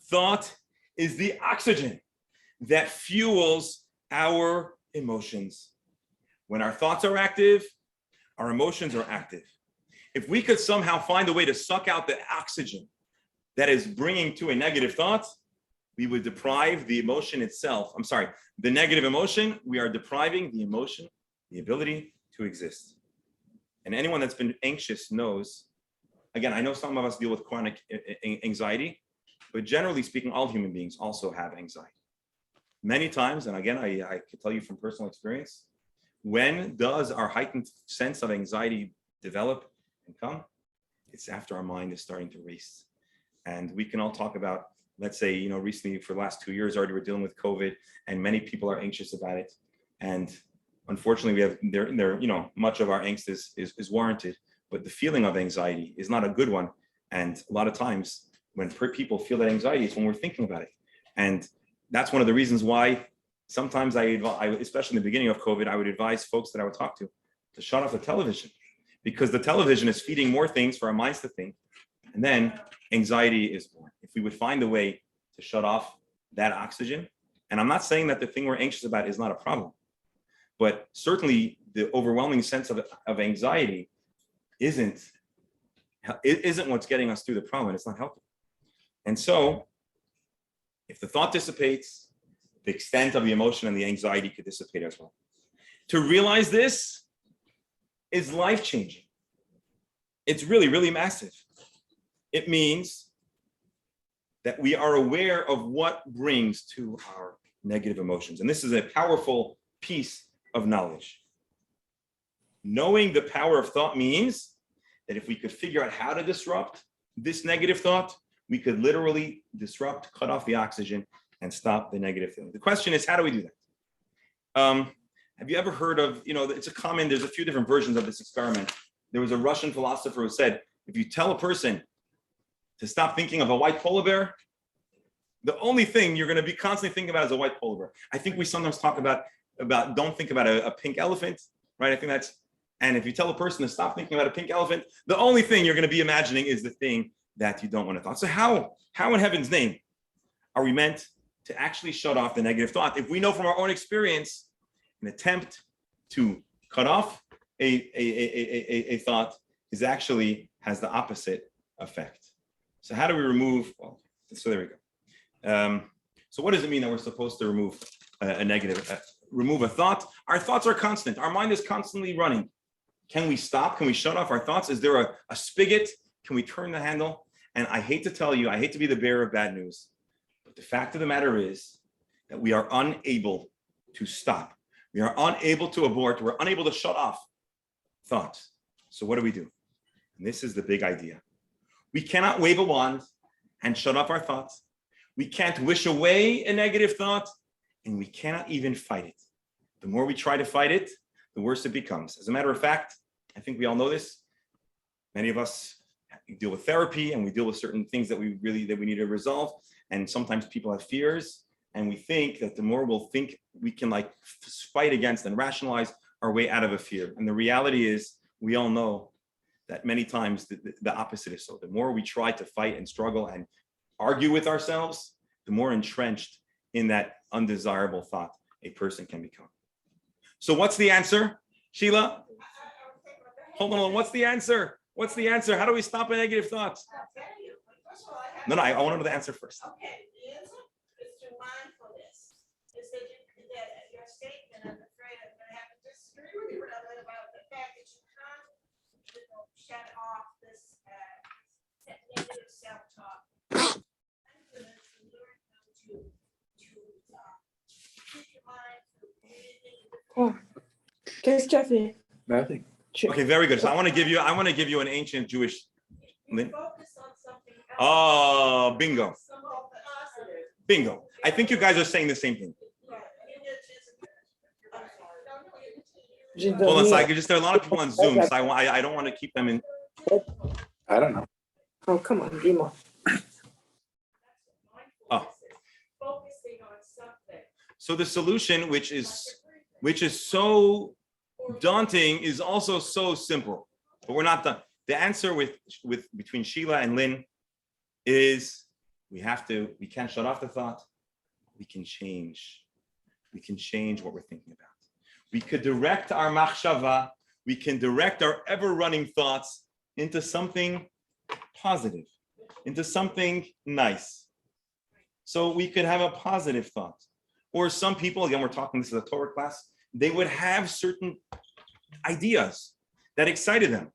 Speaker 1: Thought is the oxygen that fuels our emotions. When our thoughts are active, our emotions are active. If we could somehow find a way to suck out the oxygen that is bringing to a negative thought, we would deprive the emotion itself. I'm sorry, the negative emotion, we are depriving the emotion, the ability to exist. And anyone that's been anxious knows, again, I know some of us deal with chronic anxiety, but generally speaking, all human beings also have anxiety. Many times, and again, I can tell you from personal experience, when does our heightened sense of anxiety develop and come? It's after our mind is starting to race. And we can all talk about, let's say, recently for the last 2 years already, we're dealing with COVID, and many people are anxious about it. And unfortunately, much of our angst is warranted, but the feeling of anxiety is not a good one. And a lot of times when people feel that anxiety, it's when we're thinking about it. And that's one of the reasons why sometimes I especially in the beginning of COVID, I would advise folks that I would talk to shut off the television, because the television is feeding more things for our minds to think. And then anxiety is born. If we would find a way to shut off that oxygen, and I'm not saying that the thing we're anxious about is not a problem, but certainly the overwhelming sense of anxiety isn't what's getting us through the problem. It's not helping. And so if the thought dissipates, the extent of the emotion and the anxiety could dissipate as well. To realize this is life-changing. It's really, really massive. It means that we are aware of what brings to our negative emotions. And this is a powerful piece of knowledge. Knowing the power of thought means that if we could figure out how to disrupt this negative thought, we could literally disrupt, cut off the oxygen, and stop the negative feeling. The question is, how do we do that? Have you ever heard of, there's a few different versions of this experiment. There was a Russian philosopher who said, if you tell a person to stop thinking of a white polar bear, the only thing you're going to be constantly thinking about is a white polar bear. I think we sometimes talk about don't think about a pink elephant, right? I think that's, and if you tell a person to stop thinking about a pink elephant, the only thing you're going to be imagining is the thing that you don't want to thought. So how in heaven's name are we meant to actually shut off the negative thought? If we know from our own experience, an attempt to cut off a thought has the opposite effect. So how do we remove, so there we go. So what does it mean that we're supposed to remove remove a thought? Our thoughts are constant. Our mind is constantly running. Can we stop? Can we shut off our thoughts? Is there a spigot? Can we turn the handle? And I hate to tell you, I hate to be the bearer of bad news, but the fact of the matter is that we are unable to stop. We are unable to abort. We're unable to shut off thoughts. So what do we do? And this is the big idea. We cannot wave a wand and shut off our thoughts. We can't wish away a negative thought, and we cannot even fight it. The more we try to fight it, the worse it becomes. As a matter of fact, I think we all know this. Many of us deal with therapy, and we deal with certain things that we need to resolve. And sometimes people have fears, and we think that the more we'll think, we can fight against and rationalize our way out of a fear. And the reality is, we all know that many times the opposite is so. The more we try to fight and struggle and argue with ourselves, the more entrenched in that undesirable thought a person can become. So what's the answer, Sheila? Hold on, what's the answer? What's the answer? How do we stop a negative thoughts? No, I want to know the answer first.
Speaker 7: Okay, the answer is through mindfulness. Is that your statement, I'm afraid I'm going to have to disagree with you a little bit about the fact that you can't shut off this negative self-talk. Mindfulness to learn how to keep your mind from anything.
Speaker 3: Oh, qu'est-ce que tu as fait?
Speaker 6: Nothing.
Speaker 1: Okay, very good. So I want to give you an ancient Jewish.
Speaker 7: Focus on something else.
Speaker 1: Oh, bingo.
Speaker 7: Some of the positive.
Speaker 1: Bingo. I think you guys are saying the same thing.
Speaker 3: J'ai
Speaker 1: Hold on,
Speaker 3: dormi.
Speaker 1: so there are a lot of people on Zoom, so I don't want to keep them in.
Speaker 6: I don't know.
Speaker 3: Oh, come on, dis-moi.
Speaker 1: Oh.
Speaker 7: Focusing on something.
Speaker 1: So the solution, which is so daunting, is also so simple, but we're not done. The answer between Sheila and Lynn is we can't shut off the thought. we can change. We can change what we're thinking about. We could direct our machshava, we can direct our ever-running thoughts into something positive, into something nice. So we could have a positive thought. Or some people, again, we're talking, this is a Torah class, they would have certain ideas that excited them,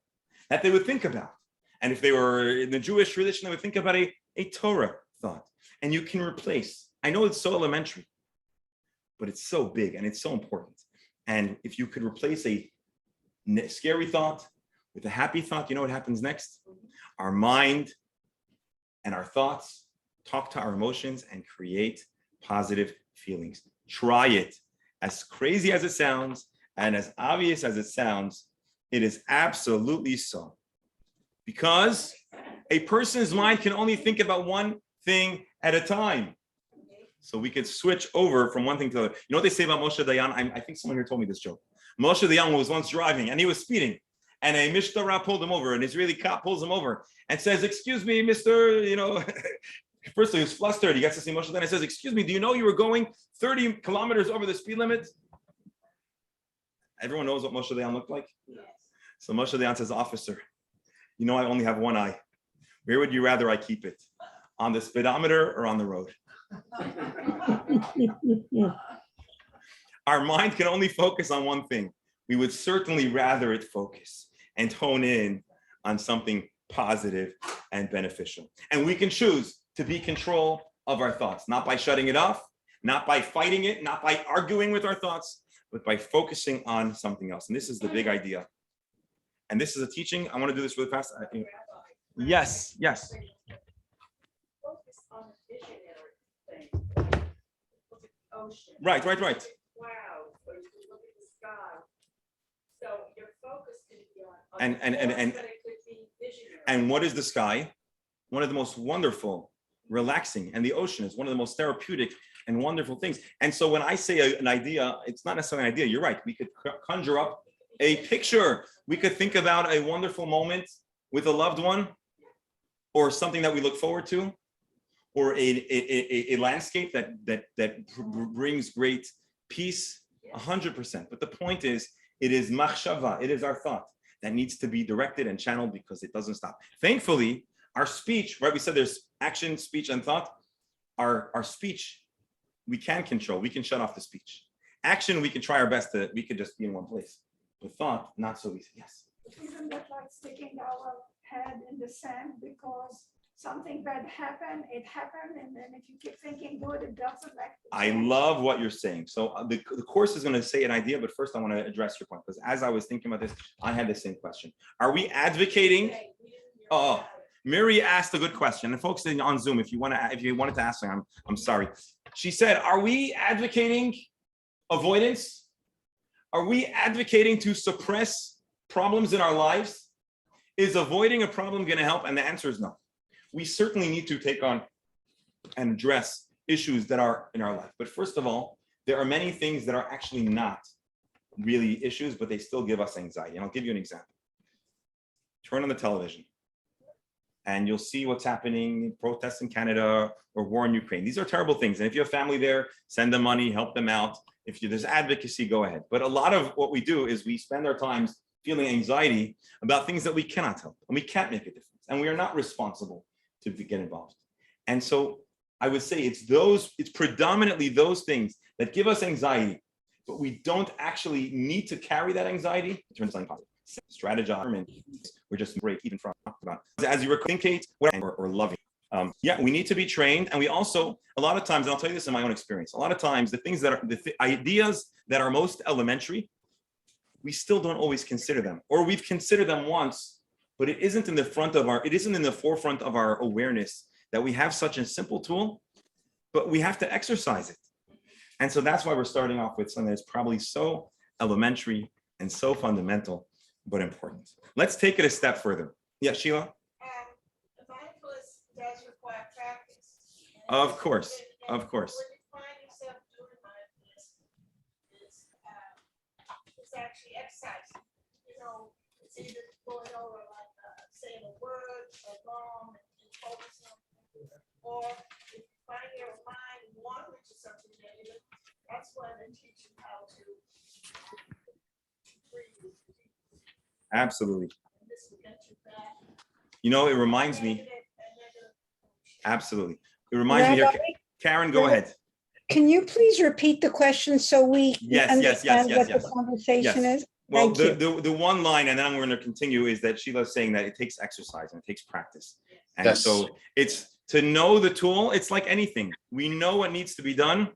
Speaker 1: that they would think about. And if they were in the Jewish tradition, they would think about a Torah thought. And you can replace, I know it's so elementary, but it's so big and it's so important. And if you could replace a scary thought with a happy thought, you know what happens next? Our mind and our thoughts talk to our emotions and create positive feelings. Try it. As crazy as it sounds and as obvious as it sounds, it is absolutely so. Because a person's mind can only think about one thing at a time. So we could switch over from one thing to the other. You know what they say about Moshe Dayan? I think someone here told me this joke. Moshe Dayan was once driving and he was speeding. And a mishtara pulled him over, an Israeli cop pulls him over and says, "Excuse me, Mr. First he was flustered. He gets to see Moshe Dayan and says, "Excuse me, do you know you were going 30 kilometers over the speed limit?" Everyone knows what Moshe Dayan looked like? Yes. So Moshe Dayan says, "Officer, you know I only have one eye. Where would you rather I keep it? On the speedometer or on the road?" Our mind can only focus on one thing. We would certainly rather it focus and hone in on something positive and beneficial. And we can choose to be in control of our thoughts, not by shutting it off, not by fighting it, not by arguing with our thoughts, but by focusing on something else. And this is the big idea. And this is a teaching. I want to do this really fast. Yes.
Speaker 7: Focus on the visionary thing. Look at the ocean.
Speaker 1: Right.
Speaker 7: Clouds, or you can look at the sky. So your focus can be on
Speaker 1: And
Speaker 7: but it could be visionary.
Speaker 1: And what is the sky? One of the most wonderful, relaxing, and the ocean is one of the most therapeutic and wonderful things. And so when I say an idea, it's not necessarily an idea. You're right. We could conjure up a picture. We could think about a wonderful moment with a loved one, or something that we look forward to, or a landscape that brings great peace, 100%. But the point is, it is machshava, it is our thought that needs to be directed and channeled because it doesn't stop. Thankfully, our speech, right? We said there's action, speech, and thought. Our speech, we can control. We can shut off the speech. Action, we can try our best we could just be in one place. With thought, not so easy. Yes.
Speaker 4: Isn't that like sticking our head in the sand because something bad happened, it happened, and then if you keep thinking good, it doesn't like.
Speaker 1: I love what you're saying. So the course is going to say an idea, but first I want to address your point, because as I was thinking about this, I had the same question. Are we advocating? Oh, Miri asked a good question, and folks on Zoom, if you wanted to ask her, I'm sorry. She said, "Are we advocating avoidance? Are we advocating to suppress problems in our lives? Is avoiding a problem going to help?" And the answer is no. We certainly need to take on and address issues that are in our life. But first of all, there are many things that are actually not really issues, but they still give us anxiety. And I'll give you an example. Turn on the television and you'll see what's happening, protests in Canada or war in Ukraine. These are terrible things. And if you have family there, send them money, help them out. If there's advocacy, go ahead. But a lot of what we do is we spend our times feeling anxiety about things that we cannot help and we can't make a difference. And we are not responsible to get involved. And so I would say it's predominantly those things that give us anxiety, but we don't actually need to carry that anxiety to turn something positive. Strategize, we're just break even from about as you communicate or loving. We need to be trained, and we also a lot of times, and I'll tell you this in my own experience. A lot of times, the things that are the ideas that are most elementary, we still don't always consider them, or we've considered them once, but it isn't in the forefront of our awareness that we have such a simple tool, but we have to exercise it. And so that's why we're starting off with something that's probably so elementary and so fundamental, but important. Let's take it a step further. Yeah, Sheila?
Speaker 4: And mindfulness does require practice.
Speaker 1: Of course.
Speaker 4: When you find yourself doing mindfulness, it's actually exercise. It's either going over like saying a word or long and focusing, or if you find your mind wandering to something, one and teach them how to breathe.
Speaker 1: Absolutely.
Speaker 4: And this will get you back.
Speaker 1: You know, it reminds me,
Speaker 4: And then
Speaker 1: absolutely. It reminds me
Speaker 2: Rabbi,
Speaker 1: here, Karen, go ahead.
Speaker 2: can you please repeat the question so we
Speaker 1: Yes,
Speaker 2: understand what
Speaker 1: yes.
Speaker 2: the conversation
Speaker 1: Yes.
Speaker 2: is?
Speaker 1: Well,
Speaker 2: Thank
Speaker 1: the one line, and then I'm going to continue, is that Sheila's saying that it takes exercise and it takes practice. And
Speaker 8: Yes.
Speaker 1: so it's to know the tool. It's like anything. We know what needs to be done,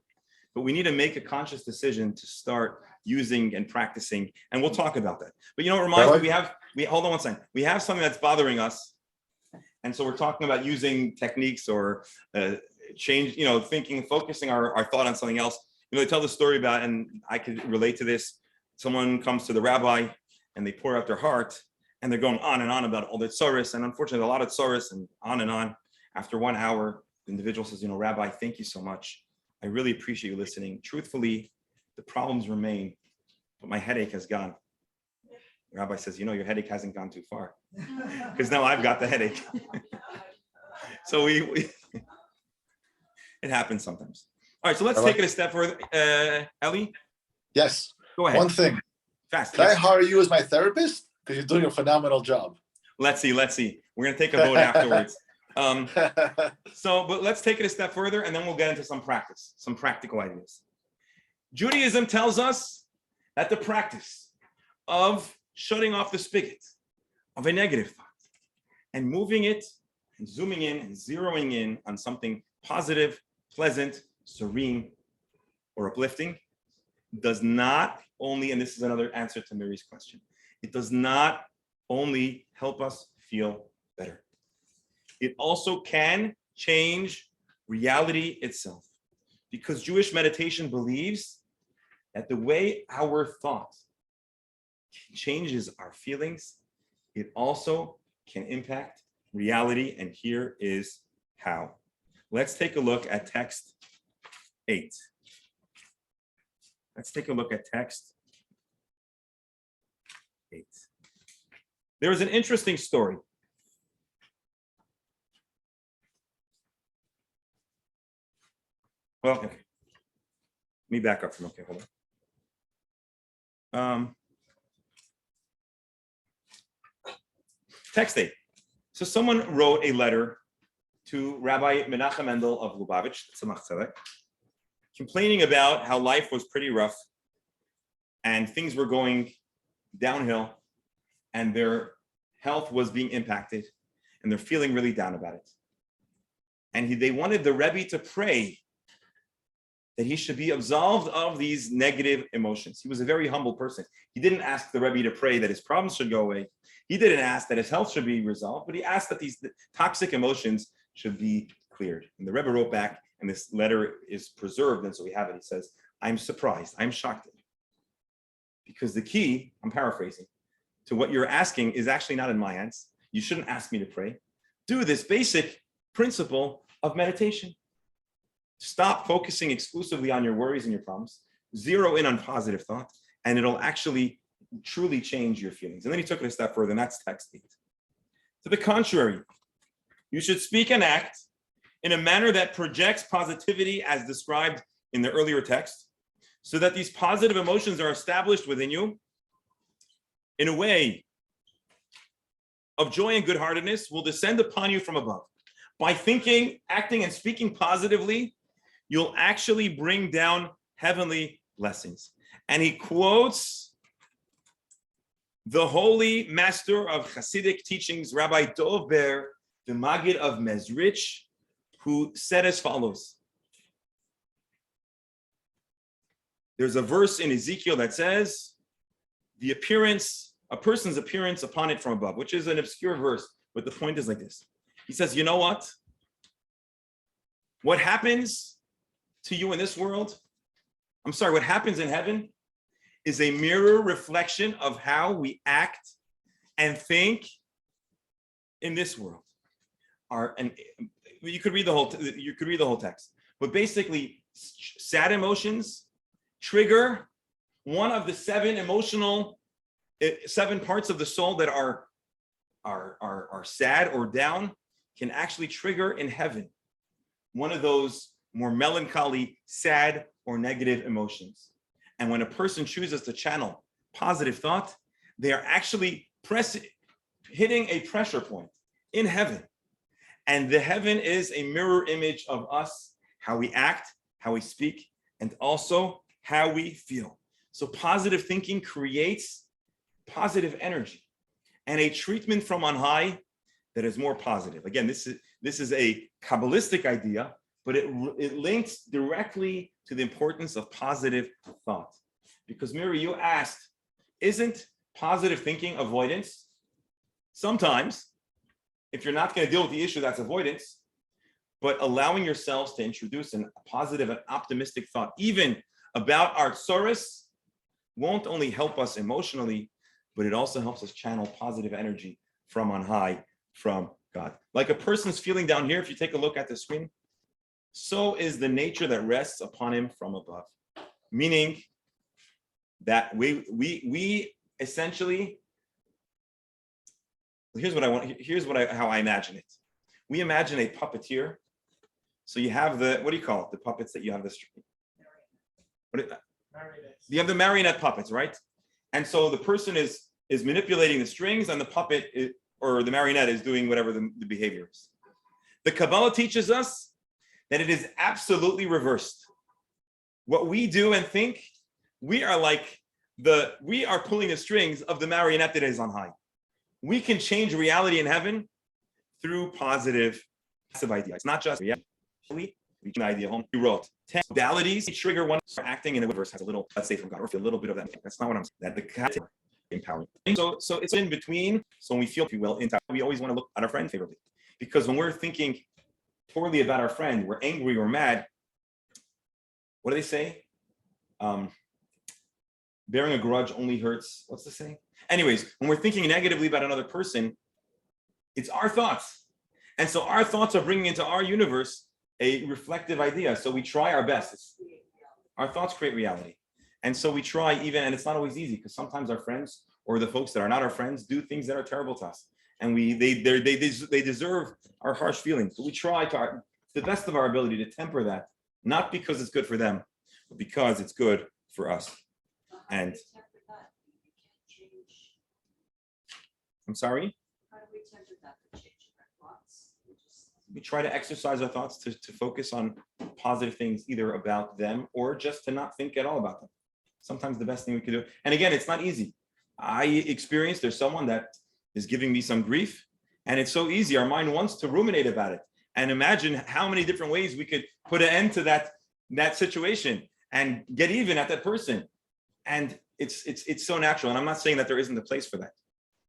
Speaker 1: but we need to make a conscious decision to start using and practicing. And we'll talk about that. But you know, it reminds me, we hold on one second. We have something that's bothering us. And so we're talking about using techniques or change, thinking, focusing our thought on something else. They tell the story about, and I could relate to this. Someone comes to the rabbi and they pour out their heart and they're going on and on about all the tsaris, and unfortunately a lot of tsaris, and on and on. After 1 hour, the individual says, Rabbi, thank you so much. I really appreciate you listening. Truthfully, the problems remain, but my headache has gone. The rabbi says, your headache hasn't gone too far, because now I've got the headache. So we it happens sometimes. All right, so let's take it a step further. Ellie?
Speaker 8: Yes.
Speaker 1: Go ahead.
Speaker 8: One thing.
Speaker 1: Fast.
Speaker 8: Can I
Speaker 1: Yes.
Speaker 8: hire you as my therapist? Because you're doing a phenomenal job.
Speaker 1: Let's see. We're going to take a vote afterwards. But let's take it a step further, and then we'll get into some practice, some practical ideas. Judaism tells us that the practice of shutting off the spigot of a negative thought and moving it and zooming in and zeroing in on something positive, pleasant, serene, or uplifting does not only, and this is another answer to Mary's question, it does not only help us feel better. It also can change reality itself, because Jewish meditation believes that the way our thought changes our feelings, it also can impact reality, and here is how. Let's take a look at text 8. Let's take a look at text 8. There is an interesting story. Well, okay. Let me back up from, okay, hold on. Text 8. So someone wrote a letter to Rabbi Menachem Mendel of Lubavitch, Tzemach Tzedek, complaining about how life was pretty rough and things were going downhill and their health was being impacted and they're feeling really down about it. And they wanted the Rebbe to pray that he should be absolved of these negative emotions. He was a very humble person. He didn't ask the Rebbe to pray that his problems should go away. He didn't ask that his health should be resolved, but he asked that these toxic emotions should be cleared. And the Rebbe wrote back, and this letter is preserved, and so we have it. He says, I'm surprised, I'm shocked, because the key, I'm paraphrasing, to what you're asking is actually not in my hands. You shouldn't ask me to pray. Do this basic principle of meditation. Stop focusing exclusively on your worries and your problems. Zero in on positive thought, and it'll actually truly change your feelings. And then he took it a step further, and that's text 8. To the contrary, you should speak and act in a manner that projects positivity as described in the earlier text, so that these positive emotions are established within you in a way of joy and good-heartedness will descend upon you from above. By thinking, acting, and speaking positively, you'll actually bring down heavenly blessings. And he quotes the holy master of Hasidic teachings, Rabbi Dov Ber, the Maggid of Mezrich, who said as follows. There's a verse in Ezekiel that says, a person's appearance upon it from above, which is an obscure verse, but the point is like this. He says, you know what? What happens to you in this world, what happens in heaven is a mirror reflection of how we act and think in this world. And you could read the whole text, but basically sad emotions trigger one of the 7 parts of the soul that are sad or down, can actually trigger in heaven one of those more melancholy, sad, or negative emotions. And when a person chooses to channel positive thought, they are actually hitting a pressure point in heaven. And the heaven is a mirror image of us, how we act, how we speak, and also how we feel. So positive thinking creates positive energy and a treatment from on high that is more positive. Again, this is a Kabbalistic idea, but it links directly to the importance of positive thought. Because Miri, you asked, isn't positive thinking avoidance? Sometimes, if you're not going to deal with the issue, that's avoidance. But allowing yourselves to introduce a positive and optimistic thought, even about our tsuris, won't only help us emotionally, but it also helps us channel positive energy from on high, from God. Like a person's feeling down here, if you take a look at the screen, so is the nature that rests upon him from above. Meaning that we essentially, how I imagine it. We imagine a puppeteer. So you have what do you call it? The puppets that you have you have the marionette puppets, right? And so the person is manipulating the strings, and the puppet or the marionette is doing whatever the behavior is. The Kabbalah teaches us that it is absolutely reversed. What we do and think, we are pulling the strings of the marionette that is on high. We can change reality in heaven through positive ideas. It's not just reality. An idea home. You wrote 10 modalities trigger one acting in a verse has a little, let's say from God, or a little bit of that. That's not what I'm saying. That the empowering. So it's in between. So when we feel, if you will, we always want to look at our friend favorably. Because when we're thinking poorly about our friend, we're angry or mad. What do they say? Bearing a grudge only hurts. What's the saying? Anyways, when we're thinking negatively about another person, it's our thoughts. And so our thoughts are bringing into our universe a reflective idea. So we try our best. Our thoughts create reality. And so we try and it's not always easy because sometimes our friends or the folks that are not our friends do things that are terrible to us. And they deserve our harsh feelings. So we try to the best of our ability to temper that, not because it's good for them, but because it's good for us. And I'm sorry?
Speaker 7: How do we temper that to change our thoughts?
Speaker 1: We try to exercise our thoughts to focus on positive things, either about them or just to not think at all about them. Sometimes the best thing we can do. And again, it's not easy. I experienced there's someone that is giving me some grief, and it's so easy. Our mind wants to ruminate about it and imagine how many different ways we could put an end to that situation and get even at that person. And it's so natural. And I'm not saying that there isn't a place for that,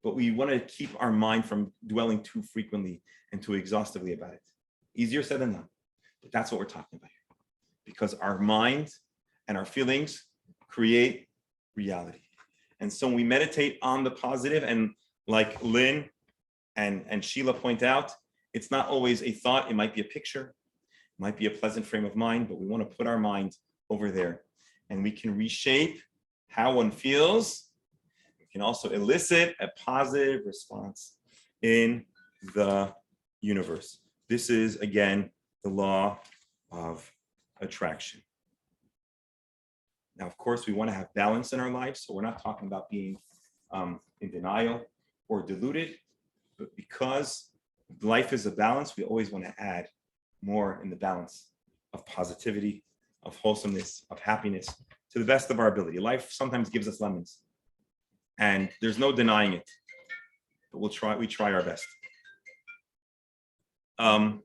Speaker 1: but we want to keep our mind from dwelling too frequently and too exhaustively about it. Easier said than done, but that's what we're talking about here. Because our mind and our feelings create reality. And so when we meditate on the positive, and like Lynn and Sheila point out, it's not always a thought, it might be a picture, it might be a pleasant frame of mind, but we want to put our mind over there. And we can reshape how one feels. We can also elicit a positive response in the universe. This is, again, the law of attraction. Now, of course, we want to have balance in our lives. So we're not talking about being in denial or deluded, but because life is a balance, we always want to add more in the balance of positivity, of wholesomeness, of happiness, to the best of our ability. Life sometimes gives us lemons, and there's no denying it, but we try our best. I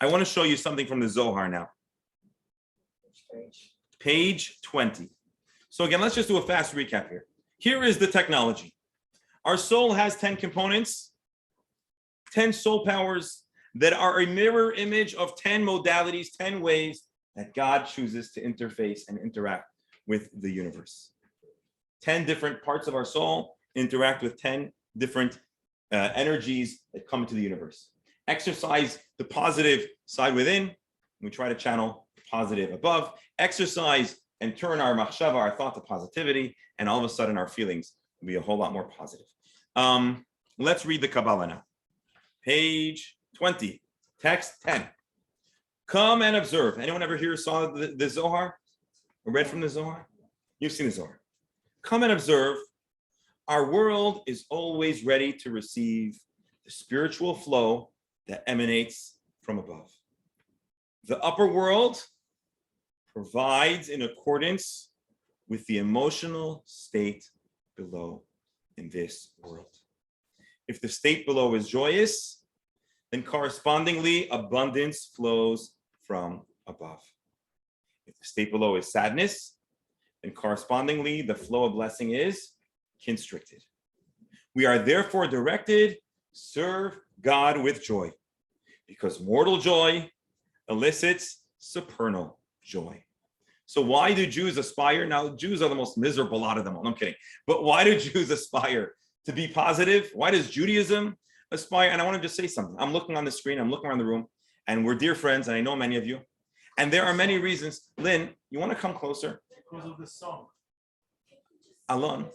Speaker 1: want to show you something from the Zohar now. Page 20. So again, let's just do a fast recap here. Here is the technology. Our soul has 10 components, 10 soul powers that are a mirror image of 10 modalities, 10 ways that God chooses to interface and interact with the universe. 10 different parts of our soul interact with 10 different energies that come into the universe. Exercise the positive side within. We try to channel the positive above. Exercise and turn our machshava, our thought, to positivity, and all of a sudden our feelings will be a whole lot more positive. Let's read the Kabbalah now. Page 20, text 10. Come and observe. Anyone ever here saw the Zohar or read from the Zohar? You've seen the Zohar. Come and observe. Our world is always ready to receive the spiritual flow that emanates from above. The upper world provides in accordance with the emotional state below in this world. If the state below is joyous, then correspondingly abundance flows from above. If the state below is sadness, then correspondingly the flow of blessing is constricted. We are therefore directed, serve God with joy, because mortal joy elicits supernal joy. So why do Jews aspire? Now, Jews are the most miserable out of them all. I'm kidding. But why do Jews aspire to be positive? Why does Judaism aspire? And I want to just say something. I'm looking on the screen, I'm looking around the room, and we're dear friends, and I know many of you. And there are many reasons. Lynn, you want to come closer?
Speaker 6: Because of the song.
Speaker 1: Alon,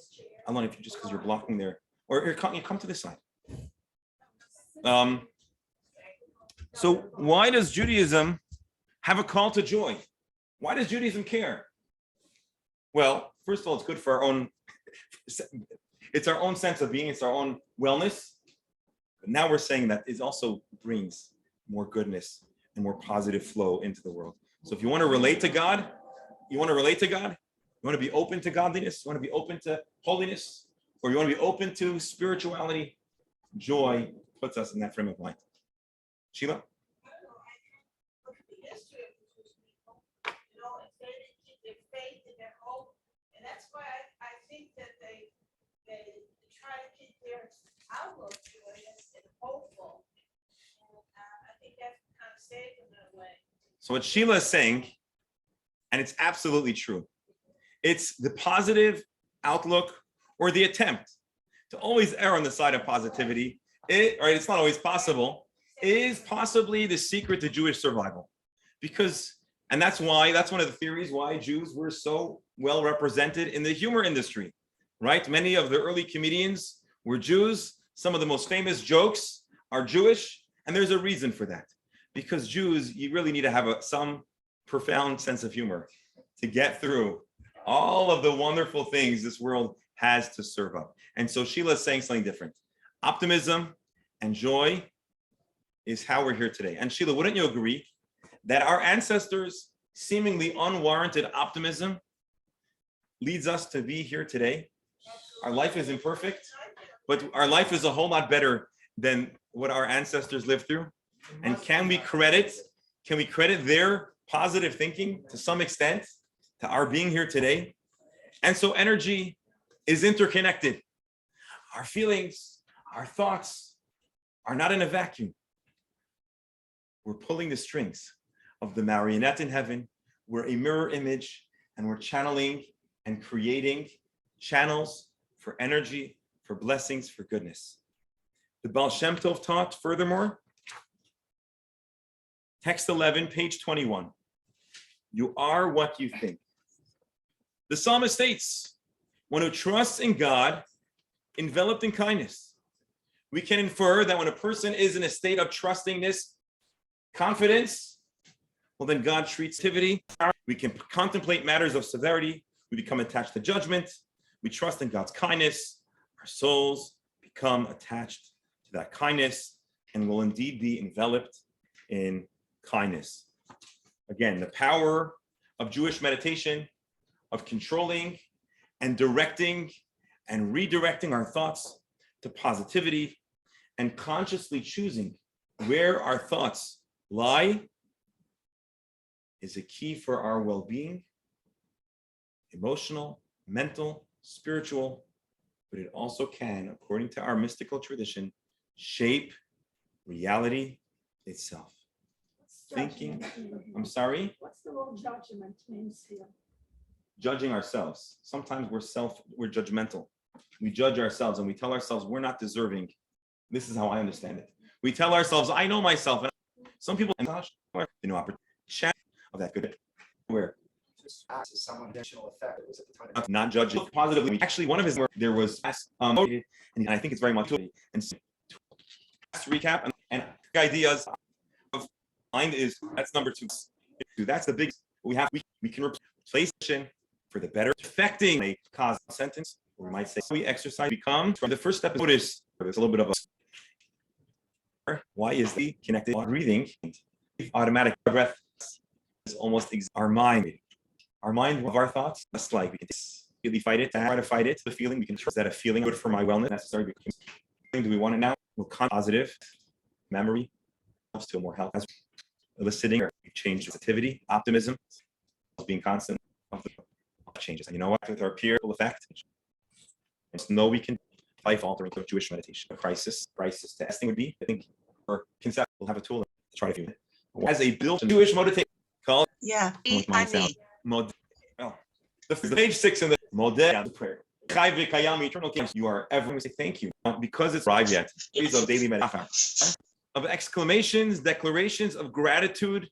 Speaker 1: if you just, because you're blocking there. Or here, you come to this side. So why does Judaism have a call to joy? Why does Judaism care? Well, first of all, it's good for our own, it's our own sense of being, it's our own wellness. But now we're saying that it also brings more goodness and more positive flow into the world. So if you want to relate to God, you want to be open to godliness, you want to be open to holiness, or you want to be open to spirituality, joy puts us in that frame of mind. Sheila?
Speaker 4: That's why I think that they try to keep their outlook joyous and hopeful. And I think that kind of saves them in a way.
Speaker 1: So what Sheila is saying, and it's absolutely true, it's the positive outlook or the attempt to always err on the side of positivity. It's not always possible, is possibly the secret to Jewish survival. And that's one of the theories why Jews were so well represented in the humor industry, right? Many of the early comedians were Jews. Some of the most famous jokes are Jewish, and there's a reason for that. Because Jews, you really need to have some profound sense of humor to get through all of the wonderful things this world has to serve up. And so Sheila is saying something different. Optimism and joy is how we're here today. And Sheila, wouldn't you agree that our ancestors' seemingly unwarranted optimism leads us to be here today? Our life is imperfect, but our life is a whole lot better than what our ancestors lived through. And can we credit their positive thinking to some extent to our being here today? And so energy is interconnected. Our feelings, our thoughts are not in a vacuum. We're pulling the strings of the marionette in heaven. We're a mirror image, and we're channeling and creating channels for energy, for blessings, for goodness. The Baal Shem Tov taught, furthermore, text 11, page 21. You are what you think. The psalmist states, one who trusts in God, enveloped in kindness. We can infer that when a person is in a state of trustingness, confidence, well, then God treats activity. We can contemplate matters of severity. We become attached to judgment. We trust in God's kindness. Our souls become attached to that kindness and will indeed be enveloped in kindness. Again, the power of Jewish meditation, of controlling and directing and redirecting our thoughts to positivity and consciously choosing where our thoughts lie is a key for our well-being, emotional, mental, spiritual, but it also can, according to our mystical tradition, shape reality itself. Thinking, I'm sorry?
Speaker 3: What's the word judgment means here?
Speaker 1: Judging ourselves. Sometimes we're judgmental. We judge ourselves and we tell ourselves we're not deserving. This is how I understand it. We tell ourselves, I know myself. And some people, the new opportunity of that good. Where?
Speaker 5: Acts as someone additional effect. It was at the time.
Speaker 1: Not judging positively. Actually, one of his there was, and I think it's very much. And to recap and ideas of Mind is, that's number two. That's the big, we can replace it for the better affecting a cause sentence. Or we might say we exercise becomes from the first step is notice there's a little bit of a why is the connected breathing automatic breath is almost our mind of our thoughts just like we can really fight it try to fight it the feeling we can trust that a feeling good for my wellness necessary do we want it now we'll positive memory helps to a more health eliciting or change sensitivity optimism being constant changes and you know what with our peer effect and know we can life altering Jewish meditation. A crisis testing would be, I think, or concept. We'll have a tool to try to do it. As a built-in Jewish meditation called the page 6 in the model prayer. Eternal King, you are ever say thank you because it's arrived yet. Days of daily meditation of exclamations, declarations of gratitude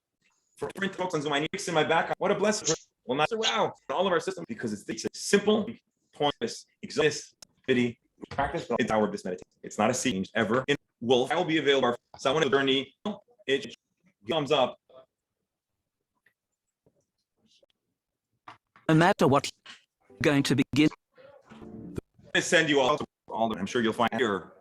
Speaker 1: for different folks on my knees in my back. What a blessing! Well, not wow, all of our systems because it's a simple, pointless, exists, pity. Practice, but it's our this meditation. It's not a change ever. In Wolf, I will be available. Someone in the journey, it comes up.
Speaker 9: No matter what you're going to begin.
Speaker 1: I send you all. I'm sure you'll find your